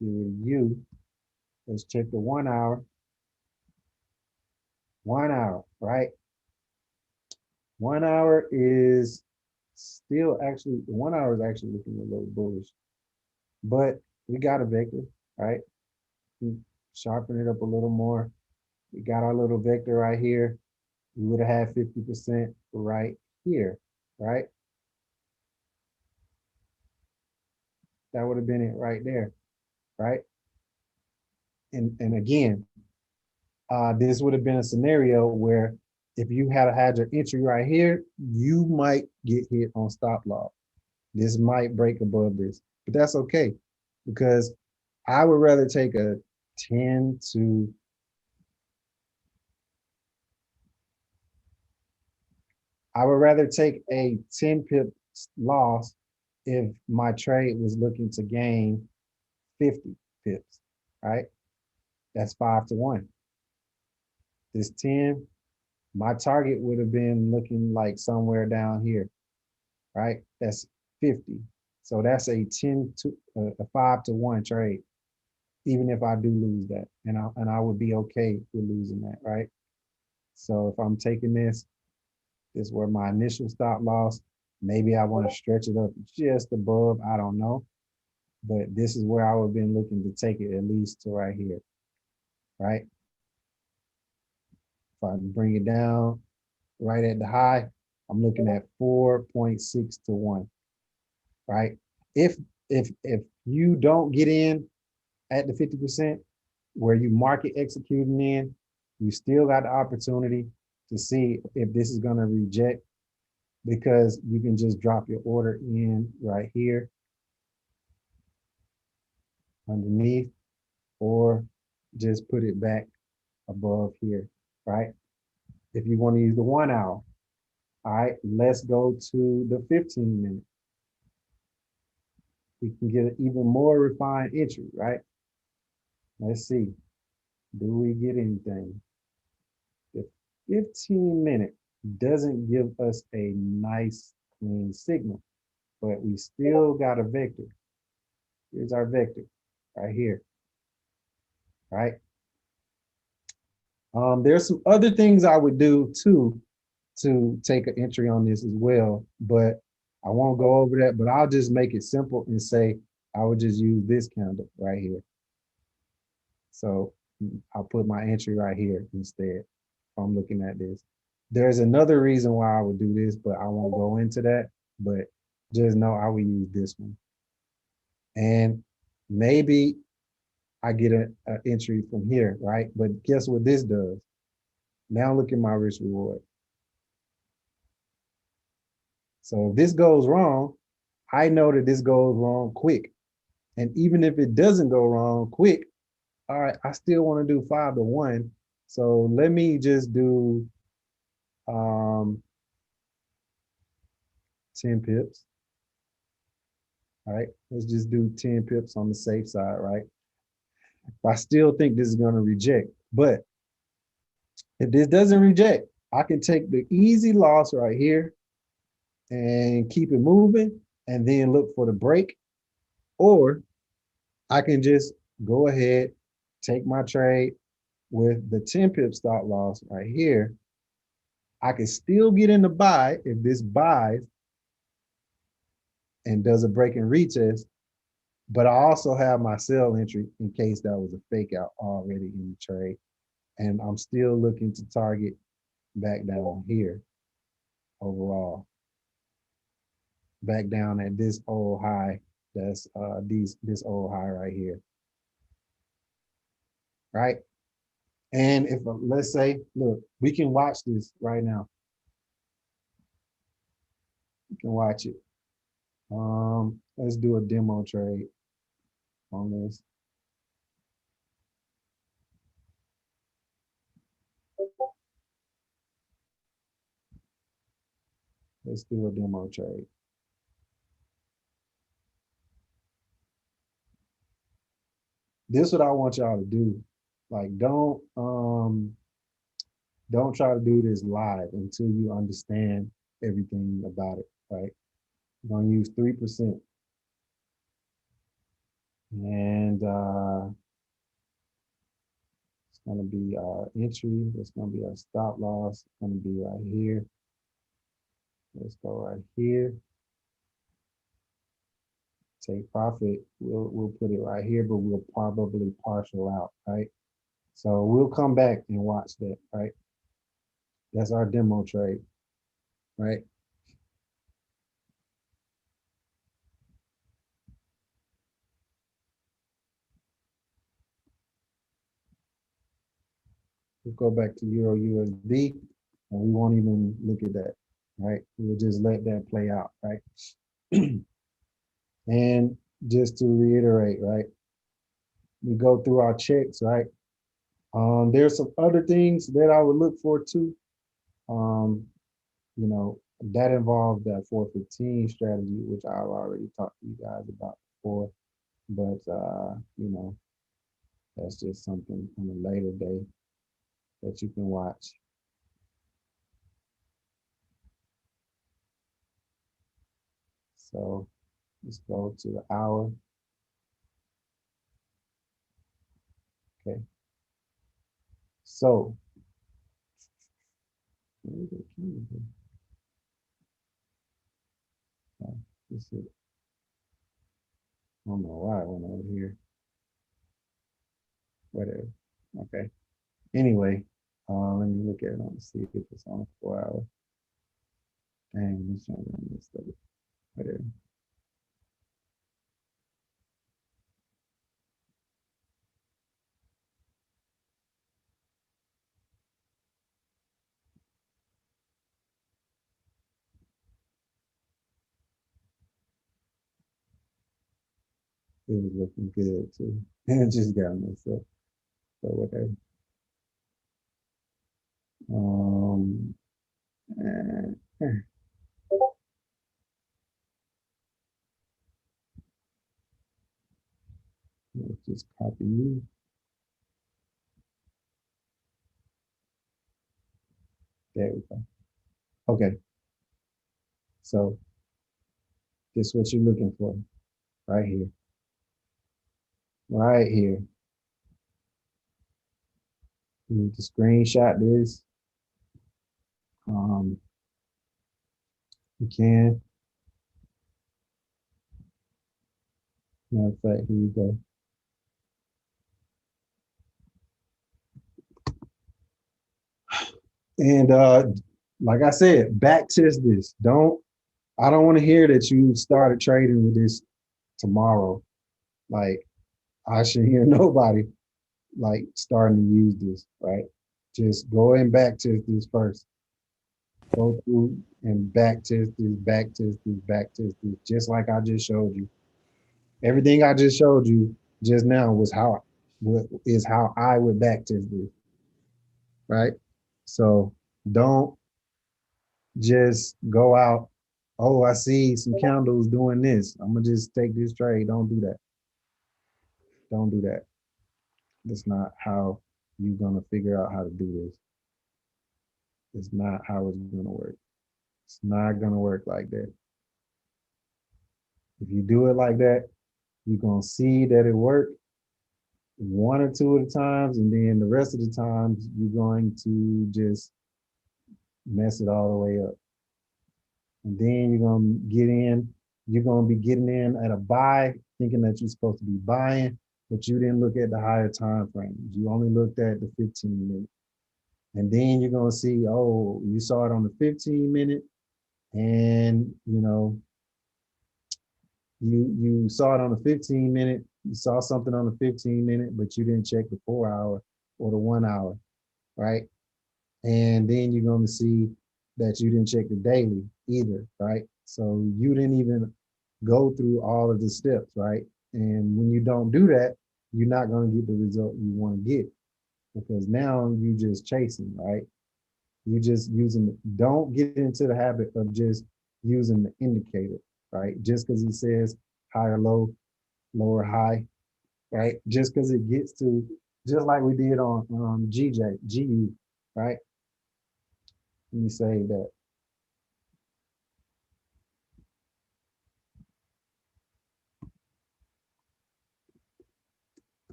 get rid of you. Let's check the 1-hour. 1 hour, right? 1 hour is still actually, the 1 hour is actually looking a little bullish, but we got a vector, right? We sharpen it up a little more. We got our little vector right here. We would have had 50% right here, right? That would have been it right there, right? And again, this would have been a scenario where if you had your entry right here, you might get hit on stop loss. This might break above this, but that's okay, because I would rather take a 10 to I would rather take a 10 pip loss if my trade was looking to gain 50 pips, right? That's 5 to 1. This 10, my target would have been looking like somewhere down here, right? That's 50. So that's a 5 to 1 trade, even if I do lose that. And I would be okay with losing that, right? So if I'm taking this is where my initial stop loss, maybe I want to stretch it up just above, I don't know. But this is where I would have been looking to take it at least to right here, right? If I bring it down right at the high, I'm looking at 4.6 to 1, right? If you don't get in at the 50% where you market executing in, you still got the opportunity to see if this is going to reject because you can just drop your order in right here underneath, or just put it back above here, right? If you want to use the 1 hour, all right, let's go to the 15-minute. We can get an even more refined entry, right? Let's see, do we get anything? The 15-minute doesn't give us a nice clean signal, but we still got a vector. Here's our vector right here, right? There's some other things I would do too to take an entry on this as well, but I won't go over that, but I'll just make it simple and say I would just use this candle right here. So I'll put my entry right here instead if I'm looking at this. There's another reason why I would do this, but I won't go into that, but just know I would use this one. And maybe I get an entry from here, right? But guess what this does? Now look at my risk reward. So if this goes wrong, I know that this goes wrong quick. And even if it doesn't go wrong quick, all right, I still want to do 5 to 1. So let me just do 10 pips. All right, let's just do 10 pips on the safe side, right? I still think this is going to reject, but if this doesn't reject, I can take the easy loss right here and keep it moving and then look for the break, or I can just go ahead, take my trade with the 10 pip stop loss right here. I can still get in the buy if this buys and does a break and retest, but I also have my sell entry in case that was a fake out already in the trade. And I'm still looking to target back down here overall. Back down at this old high, that's this old high right here. Right? And if let's say, look, we can watch this right now. You can watch it. Let's do a demo trade on this. Let's do a demo trade. This is what I want y'all to do. Like, don't try to do this live until you understand everything about it, right? I'm gonna use 3%. And it's gonna be our entry, it's gonna be our stop loss, it's gonna be right here. Let's go right here. Take profit, we'll put it right here, but we'll probably partial out, right? So we'll come back and watch that, right? That's our demo trade, right? We'll go back to Euro USD and we won't even look at that, right? We'll just let that play out, right? And just to reiterate, right? We go through our checks, right? There's some other things that I would look for too. You know, that involved that 415 strategy, which I've already talked to you guys about before. But you know, that's just something on a later day that you can watch. So let's go to the hour. Okay. So this is, I don't know why I went over here. Whatever. Okay. Anyway, let me look at it on see if it's on a 4 hour. Dang, this one messed up. Whatever. It was looking good too. And it just got messed up. So whatever. Eh, let's just copy you. There we go. Okay. So this is what you're looking for right here. Right here. You need to screenshot this. You can. Matter of fact, here you go. And like I said, back test this. I don't want to hear that you started trading with this tomorrow. Like, I should hear nobody like starting to use this, right? Just go and back test this first. Go through and back test this, back test this, back test this, just like I just showed you. Everything I just showed you just now was how I would back test this, right? So don't just go out, oh, I see some candles doing this, I'm gonna just take this trade. Don't do that. Don't do that. That's not how you're gonna figure out how to do this. It's not how it's gonna work. It's not gonna work like that. If you do it like that, you're gonna see that it worked one or two of the times, and then the rest of the times you're going to just mess it all the way up. And then you're gonna get in, you're gonna be getting in at a buy, thinking that you're supposed to be buying, but you didn't look at the higher time frames. You only looked at the 15 minute. And then you're gonna see, oh, you saw it on the 15 minute, and you saw it on the 15 minute, you saw something on the 15 minute, but you didn't check the 4 hour or the 1 hour, right? And then you're going to see that you didn't check the daily either, right? So you didn't even go through all of the steps, right? And when you don't do that, you're not going to get the result you want to get, because now you just chasing, right? You just using, don't get into the habit of just using the indicator, right? Just because it says higher low, lower high, right? Just because it gets to, just like we did on GU, right? Let me save that.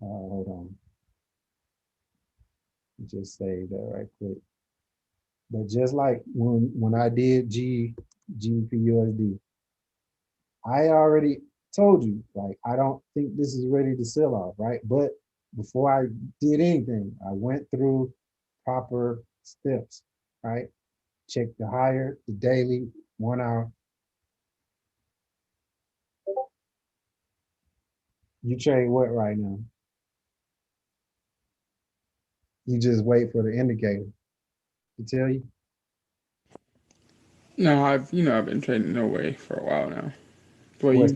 Hold on. Just save that right quick. But just like when I did GBP I already told you, like, I don't think this is ready to sell off, right? But before I did anything, I went through proper steps, right? Check the higher, the daily, 1 hour. You trade what right now? You just wait for the indicator to tell you? No, I've been trading no way for a while now. The way What's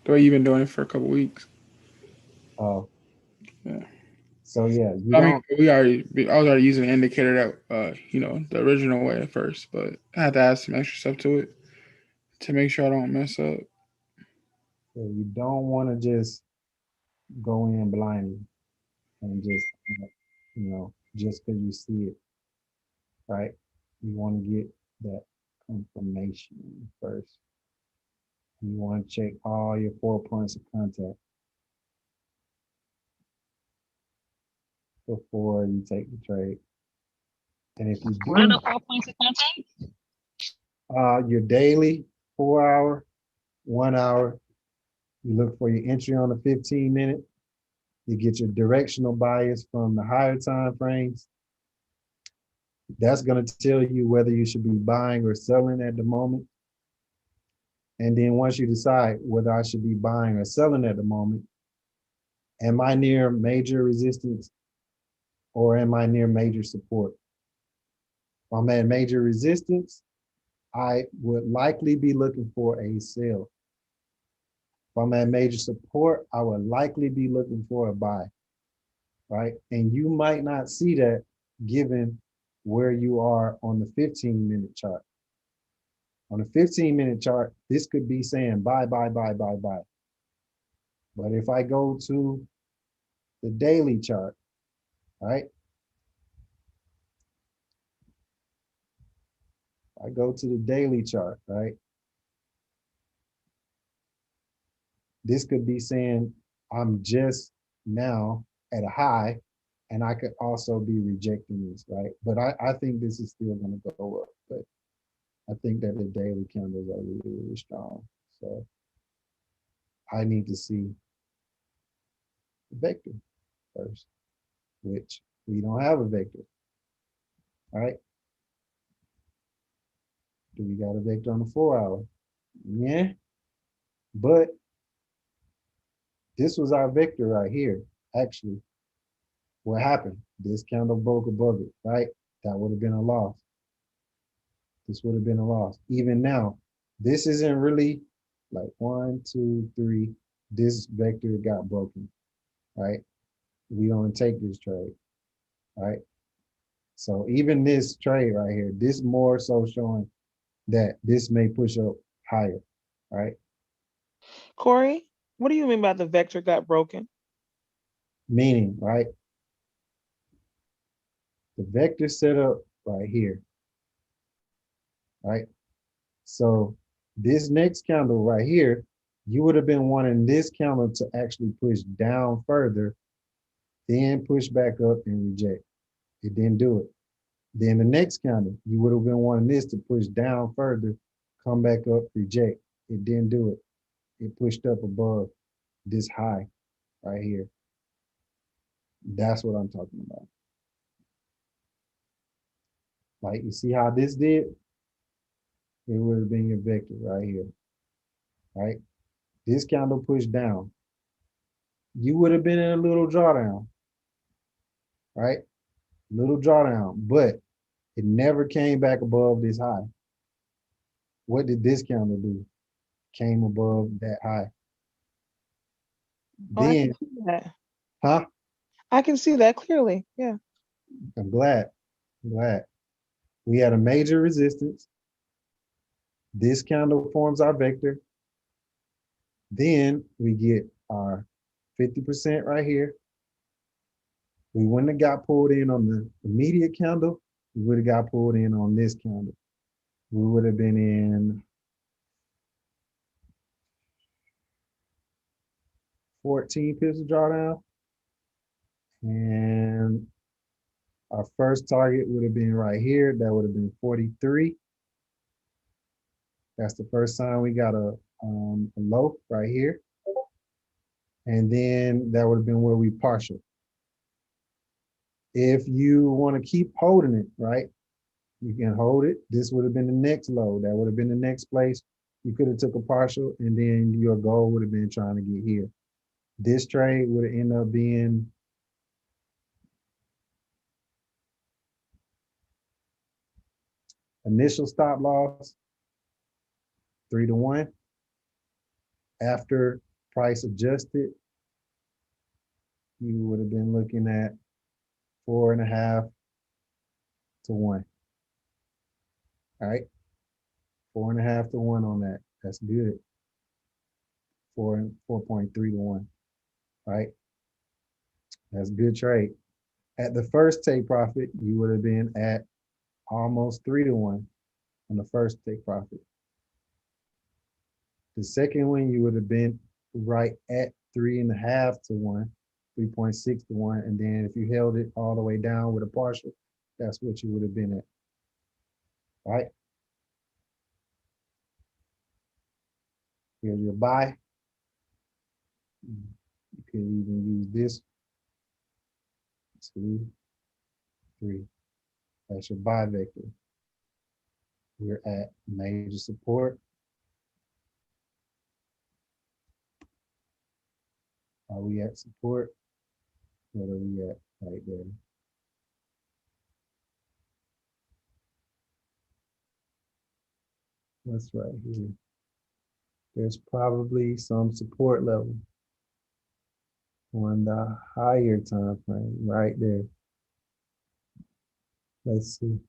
you've been doing it for a couple weeks. Oh, Yeah. so yeah, you I mean, don't. I was already using an indicator that the original way at first, but I had to add some extra stuff to it to make sure I don't mess up. So you don't want to just go in blindly and just, just because you see it, right? You want to get that confirmation first. You want to check all your 4 points of contact before you take the trade. And if you What are do, the 4 points of contact? your daily, 4 hour, 1 hour, you look for your entry on the 15 minute. You get your directional bias from the higher time frames. That's going to tell you whether you should be buying or selling at the moment. And then once you decide whether I should be buying or selling at the moment, am I near major resistance or am I near major support? If I'm at major resistance, I would likely be looking for a sell. I'm at major support, I would likely be looking for a buy, right? And you might not see that given where you are on the 15-minute chart. On the 15-minute chart, this could be saying buy, buy, buy, buy, buy. But if I go to the daily chart, right? I go to the daily chart, right? This could be saying I'm just now at a high, and I could also be rejecting this, right? But I think this is still going to go up, but I think that the daily candles are really, really strong. So I need to see the vector first, which we don't have a vector, right? Do we got a vector on the 4-hour? Yeah, but this was our vector right here, actually. What happened? This candle broke above it, right? That would have been a loss. This would have been a loss. Even now, this isn't really like 1, 2, 3. This vector got broken, right? We don't take this trade, right? So even this trade right here, this more so showing that this may push up higher, right? Corey, what do you mean by the vector got broken? Meaning, right? The vector set up right here, right? So this next candle right here, you would have been wanting this candle to actually push down further, then push back up and reject. It didn't do it. Then the next candle, you would have been wanting this to push down further, come back up, reject. It didn't do it. It pushed up above this high right here. That's what I'm talking about. Like, you see how this did? It would have been your vector right here, right? This candle pushed down. You would have been in a little drawdown, right? Little drawdown, but it never came back above this high. What did this candle do? Came above that high. Oh, I Then, can see that. huh? I can see that clearly. Yeah. I'm glad. I'm glad. We had a major resistance. This candle forms our vector. Then we get our 50% right here. We wouldn't have got pulled in on the immediate candle. We would have got pulled in on this candle. We would have been in 14 pips of drawdown. And our first target would have been right here. That would have been 43. That's the first time we got a low right here. And then that would have been where we partial. If you want to keep holding it, right, you can hold it. This would have been the next low. That would have been the next place. You could have took a partial, and then your goal would have been trying to get here. This trade would have ended up being initial stop loss, 3-1. After price adjusted, you would have been looking at 4.5 to 1. All right, 4.5 to 1 on that. That's good. 4.3 to 1. Right, that's a good trade. At the first take profit, you would have been at almost 3-1 on the first take profit. The second one, you would have been right at 3.5 to 1, 3.6 to 1. And then if you held it all the way down with a partial, that's what you would have been at. Right? Here's your buy. You could even use this. 2, 3. That's your buy vector. We're at major support. Are we at support? What are we at right there? What's right here? there's probably some support level on the higher time frame right there. Let's see.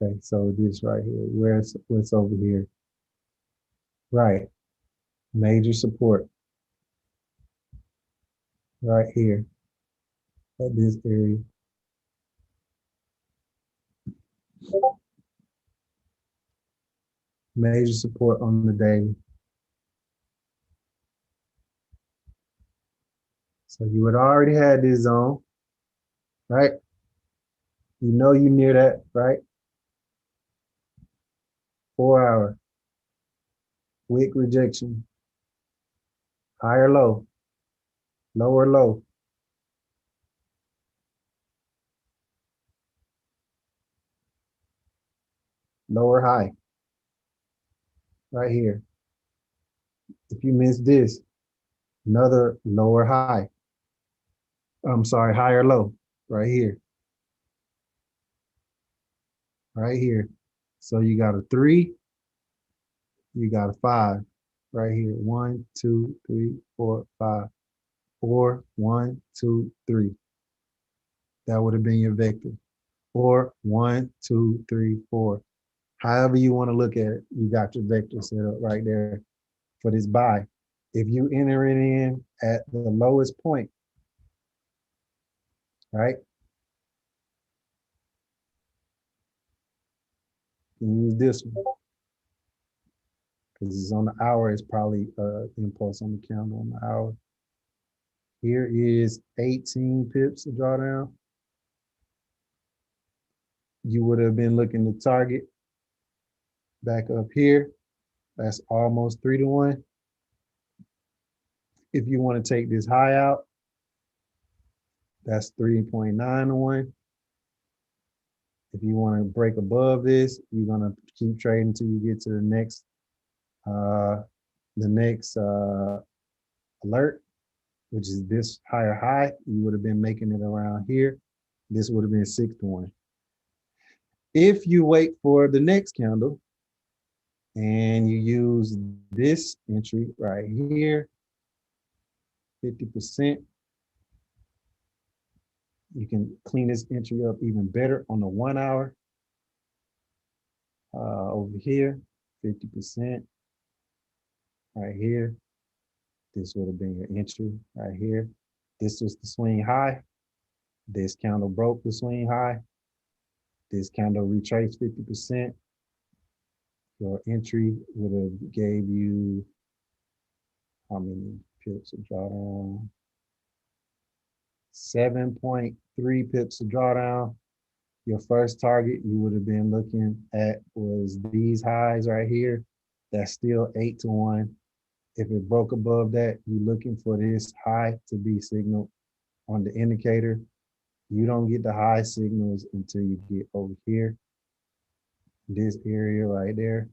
Okay, so this right here, what's over here? Right, major support right here at this area. Major support on the daily. So you would already had this zone, right? You know you near that, right? 4 hour, wick rejection, higher low, lower low. Lower high, right here. If you miss this, another lower high. I'm sorry, higher low, right here. Right here. So you got a 3, you got a 5, right here. 1, 2, 3, 4, 5. 4, 1, 2, 3. That would have been your vector. Or 1, 2, 3, 4. However you want to look at it, you got your vector set up right there for this buy. If you enter it in at the lowest point, right? You can use this one. Because it's on the hour, it's probably impulse on the candle on the hour. Here is 18 pips of drawdown. You would have been looking to target back up here. That's almost 3 to 1. If you want to take this high out, that's 3.9 to 1. If you want to break above this, you're gonna keep trading until you get to the next alert, which is this higher high. You would have been making it around here. This would have been 6 to 1. If you wait for the next candle and you use this entry right here, 50%, you can clean this entry up even better on the 1 hour. Over here, 50% right here. This would have been your entry right here. This was the swing high. This candle broke the swing high. This candle retraced 50%. Your entry would have gave you how many pips of drawdown? 7.3 pips of drawdown. Your first target you would have been looking at was these highs right here. That's still 8 to 1. If it broke above that, you're looking for this high to be signaled on the indicator. You don't get the high signals until you get over here, this area right there.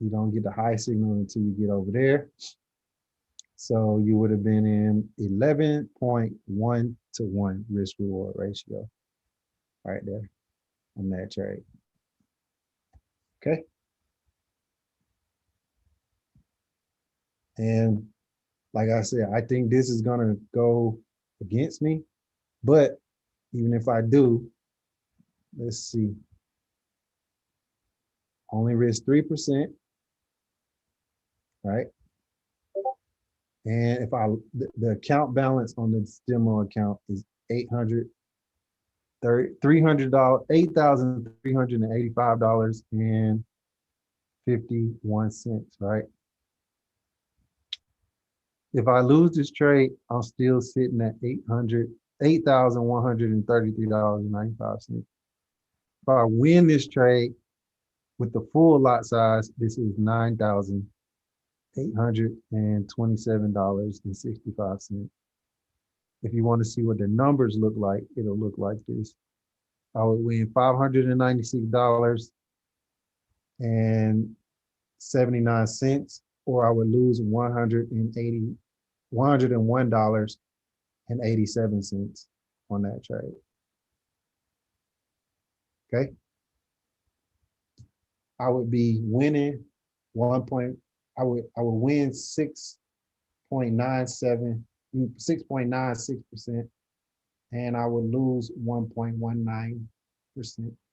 You don't get the high signal until you get over there. So you would have been in 11.1 to 1 risk reward ratio right there on that trade. Okay. And like I said, I think this is gonna go against me, but even if I do, let's see, only risk 3%, right? And if the account balance on the demo account is $8,385.51, right? If I lose this trade, I'm still sitting at $8,133.95. If I win this trade with the full lot size, this is $9,827.65. If you want to see what the numbers look like, it'll look like this. I would win $596.79, or I would lose $101.87 on that trade. Okay. I would be winning I would win 6.96%, and I would lose 1.19%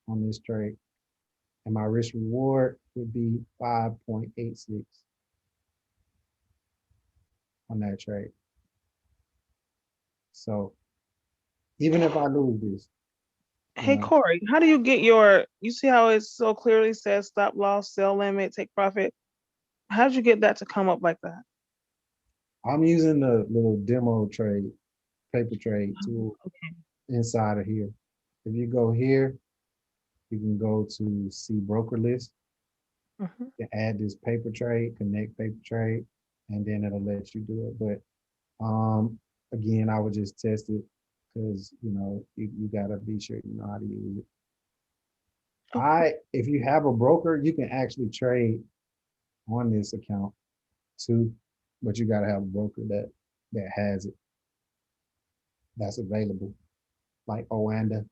on this trade. And my risk reward would be 5.86 on that trade. So even if I lose this. Hey, Corey, how do you get you see how it so clearly says stop loss, sell limit, take profit? How did you get that to come up like that? I'm using the little demo trade, paper trade tool inside of here. If you go here, you can go to see broker list. You add this paper trade, connect paper trade, and then it'll let you do it. But again, I would just test it because you gotta be sure you know how to use it. If you have a broker, you can actually trade on this account too, but you gotta have a broker that has it, that's available. Like Oanda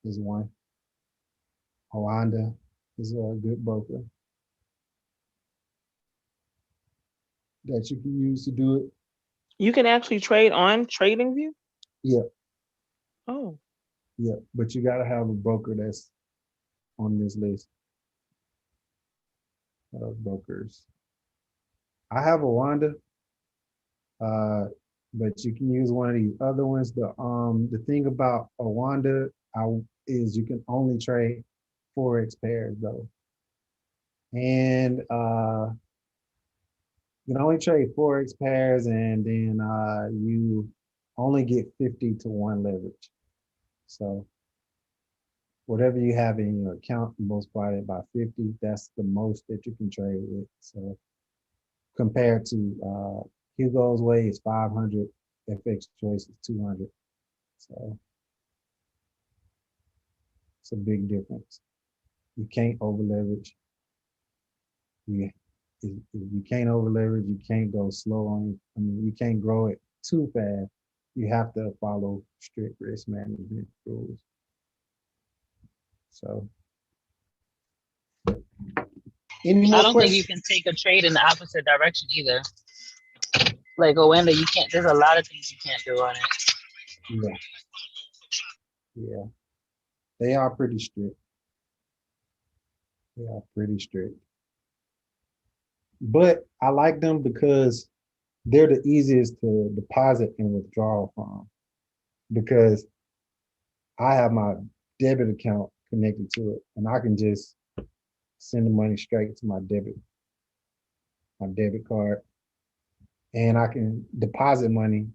is one. Oanda is a good broker that you can use to do it. You can actually trade on TradingView? Yeah. Oh. Yeah, but you gotta have a broker that's on this list of brokers. I have a Wanda, but you can use one of these other ones. The thing about a Wanda is you can only trade Forex pairs though. And you can only trade Forex pairs, and then you only get 50-to-1 leverage. So whatever you have in your account, multiplied by 50, that's the most that you can trade with. So compared to Hugo's way is 500, FX choice is 200. So it's a big difference. You can't over leverage. If you can't over leverage, you can't go slow on. You can't grow it too fast. You have to follow strict risk management rules. So, any more I don't think you questions? can take a trade in the opposite direction either. Like Oanda, you can't. There's a lot of things you can't do on it. Yeah. Yeah. They are pretty strict. They are pretty strict. But I like them because they're the easiest to deposit and withdraw from, because I have my debit account connected to it, and I can just send the money straight to my debit card, and I can deposit money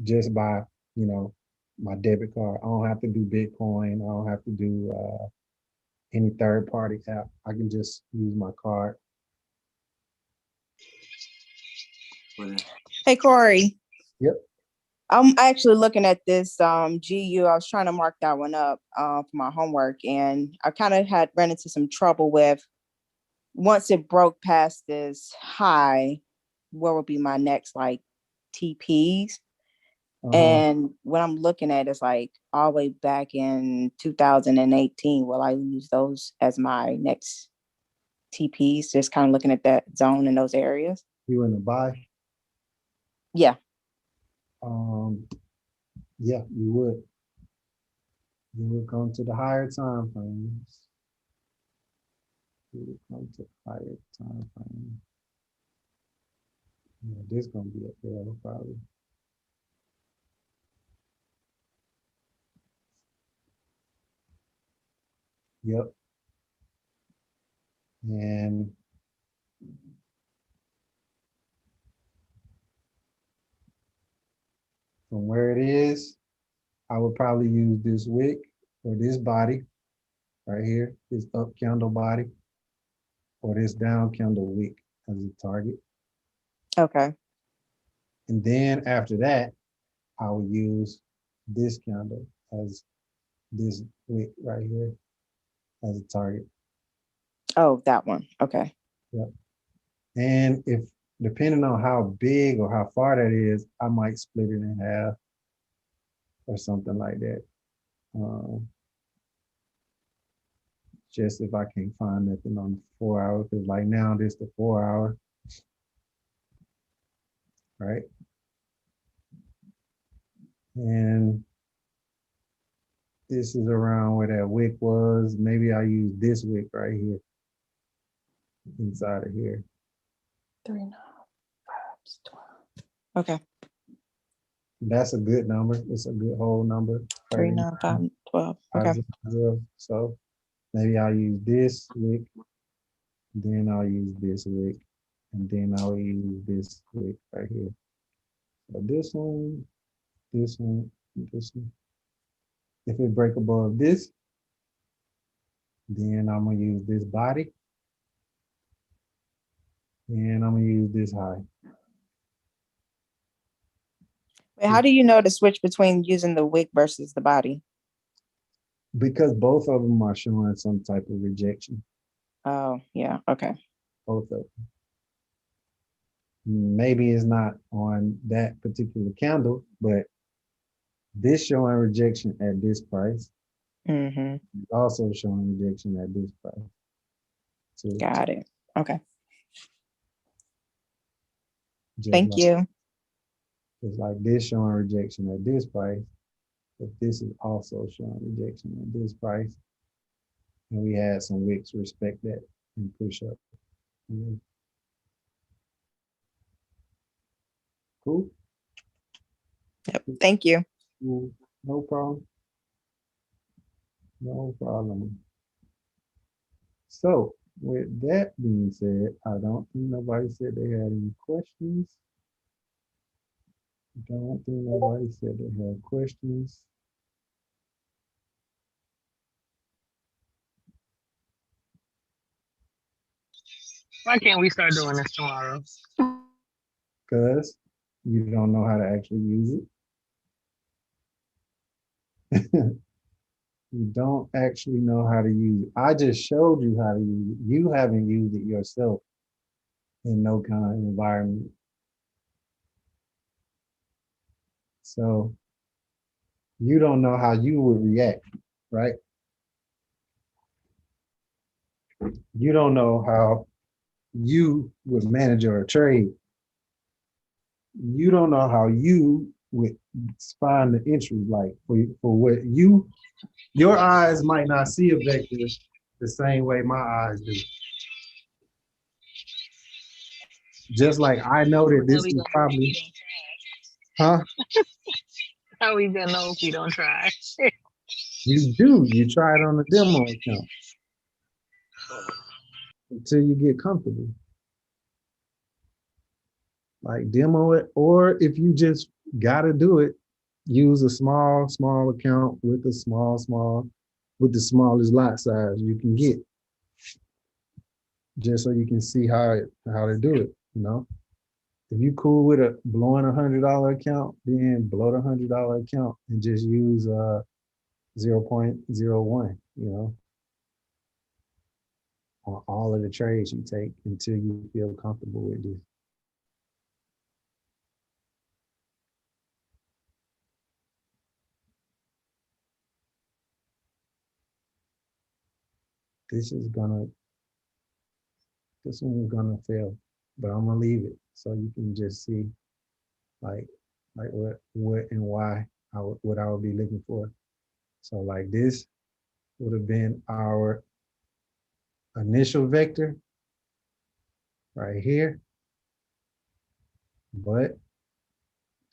just by my debit card. I don't have to do Bitcoin. I don't have to do any third party app. I can just use my card. Hey, Corey. Yep. I'm actually looking at this GU. I was trying to mark that one up for my homework, and I kind of had run into some trouble with, once it broke past this high, what would be my next TPs? And when I'm looking at it's all the way back in 2018, will I use those as my next TPs? Just kind of looking at that zone in those areas. You in the buy? Yeah. Yeah, you would. You would come to the higher time frames. You would come to higher time frames. Yeah, this gonna be a fail probably. Yep. And from where it is, I would probably use this wick or this body right here, this up candle body, or this down candle wick as a target. Okay. And then after that, I would use this candle as this wick right here as a target. Oh, that one. Okay. Yep. And if depending on how big or how far that is, I might split it in half or something like that. Just if I can't find nothing on the 4 hour, because like now this the 4 hour, right? And this is around where that wick was. Maybe I use this wick right here, inside of here. 3, 9, 5, 12. Okay. That's a good number. It's a good whole number. 3, 9, 5, 12. Okay. So maybe I'll use this wick, then I'll use this wick, and then I'll use this wick right here. So this one, this one, this one. If it break above this, then I'm gonna use this body, and I'm gonna use this high. Wait, how do you know to switch between using the wick versus the body? Because both of them are showing some type of rejection. Oh, yeah. Okay. Both of them. Maybe it's not on that particular candle, but this showing rejection at this price. Mm-hmm. Also showing rejection at this price. So got it. Okay. Thank you. It's like this showing rejection at this price, but this is also showing rejection at this price. And we had some wicks respect that and push up. Cool. Yep. Thank you. No problem. No problem. So with that being said, I don't think nobody said they had any questions. Don't think nobody said they had questions. Why can't we start doing this tomorrow? Because you don't know how to actually use it. You don't actually know how to use it. I just showed you how to use it. You haven't used it yourself in no kind of environment. So you don't know how you would react, right? You don't know how you would manage your trade. You don't know how you would find the entry, like for what your eyes might not see a vector the same way my eyes do. Just like I know that this is probably, huh? How we gonna know if we don't try? You do. You try it on the demo account until you get comfortable. Like demo it, or if you just gotta do it, use a small account with a with the smallest lot size you can get, just so you can see how to do it. You know, if you cool with blowing $100 account, then blow the $100 account and just use 0.01. You know, on all of the trades you take until you feel comfortable with this. This one is gonna fail, but I'm gonna leave it so you can just see like what and why what I would be looking for. So like this would have been our initial vector right here, but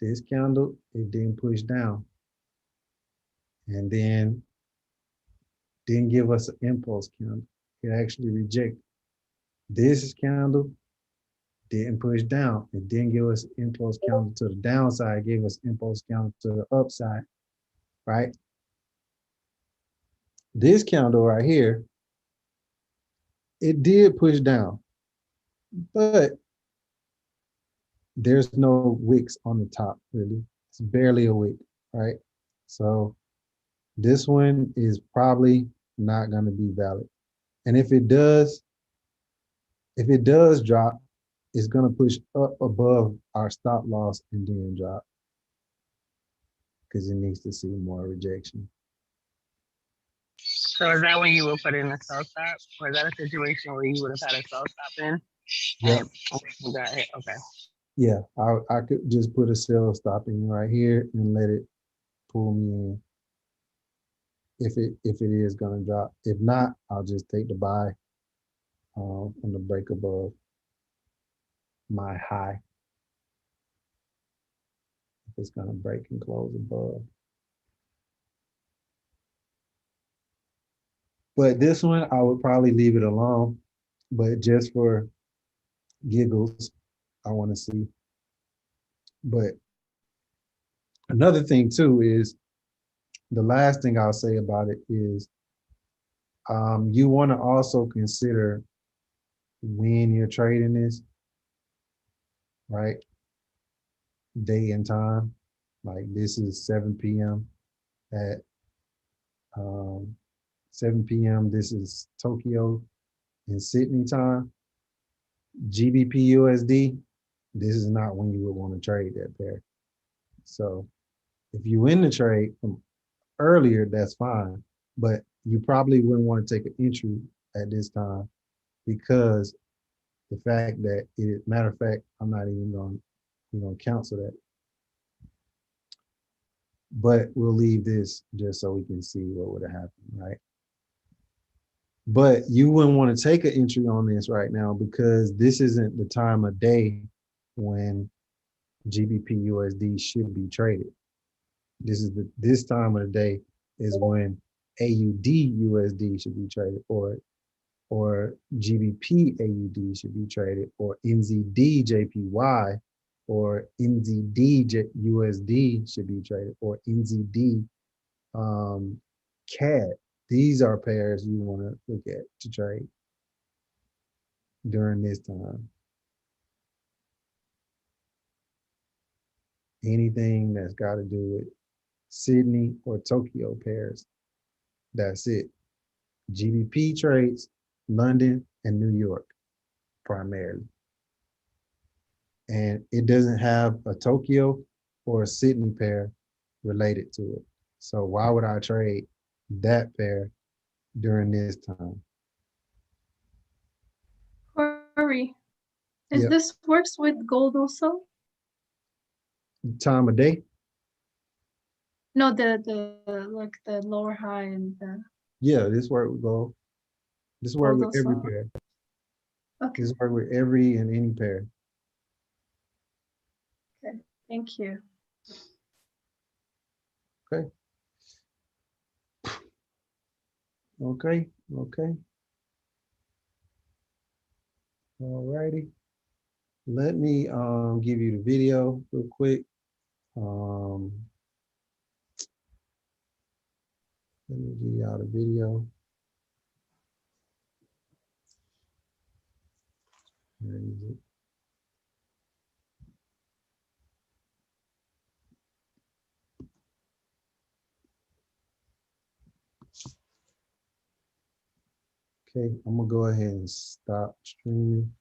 this candle, it didn't push down and then didn't give us an impulse candle. It actually rejected. This candle didn't push down. It didn't give us impulse counter to the downside, it gave us impulse counter to the upside, right? This candle right here, it did push down, but there's no wicks on the top, really. It's barely a wick, right? So This one is probably not going to be valid. And if it does drop, it's going to push up above our stop loss and then drop because it needs to see more rejection. So is that when you would put in a sell stop? Or is that a situation where you would have had a sell stop in? Yeah. And you got hit? Okay. Yeah, I could just put a sell stop in right here and let it pull me in if it is going to drop. If not, I'll just take the buy on the break above my high. If it's going to break and close above. But this one, I would probably leave it alone. But just for giggles, I want to see. But another thing too is, the last thing I'll say about it is you want to also consider when you're trading this, right? Day and time. Like this is 7 p.m. at 7 p.m. This is Tokyo and Sydney time. GBP USD, this is not when you would want to trade that pair. So if you win the trade from earlier, that's fine. But you probably wouldn't want to take an entry at this time because the fact that matter of fact, I'm not even going to cancel that. But we'll leave this just so we can see what would have happened, right? But you wouldn't want to take an entry on this right now because this isn't the time of day when GBP USD should be traded. This time of the day is when AUD USD should be traded, or GBP AUD should be traded, or NZD JPY, or NZD USD should be traded, or NZD CAD. These are pairs you want to look at to trade during this time. Anything that's got to do with Sydney or Tokyo pairs, that's it. GBP trades London and New York primarily. And it doesn't have a Tokyo or a Sydney pair related to it. So why would I trade that pair during this time? Corey, is Yep. this works with gold also? Time of day? No, the like the lower high and the Yeah, this work with gold. This work gold with every also. pair. Okay. This work with every and any pair. Okay. Thank you. Okay. Okay. Okay. All righty. Let me give you the video real quick. Let me give y'all the video. Where is it? Okay, I'm gonna go ahead and stop streaming.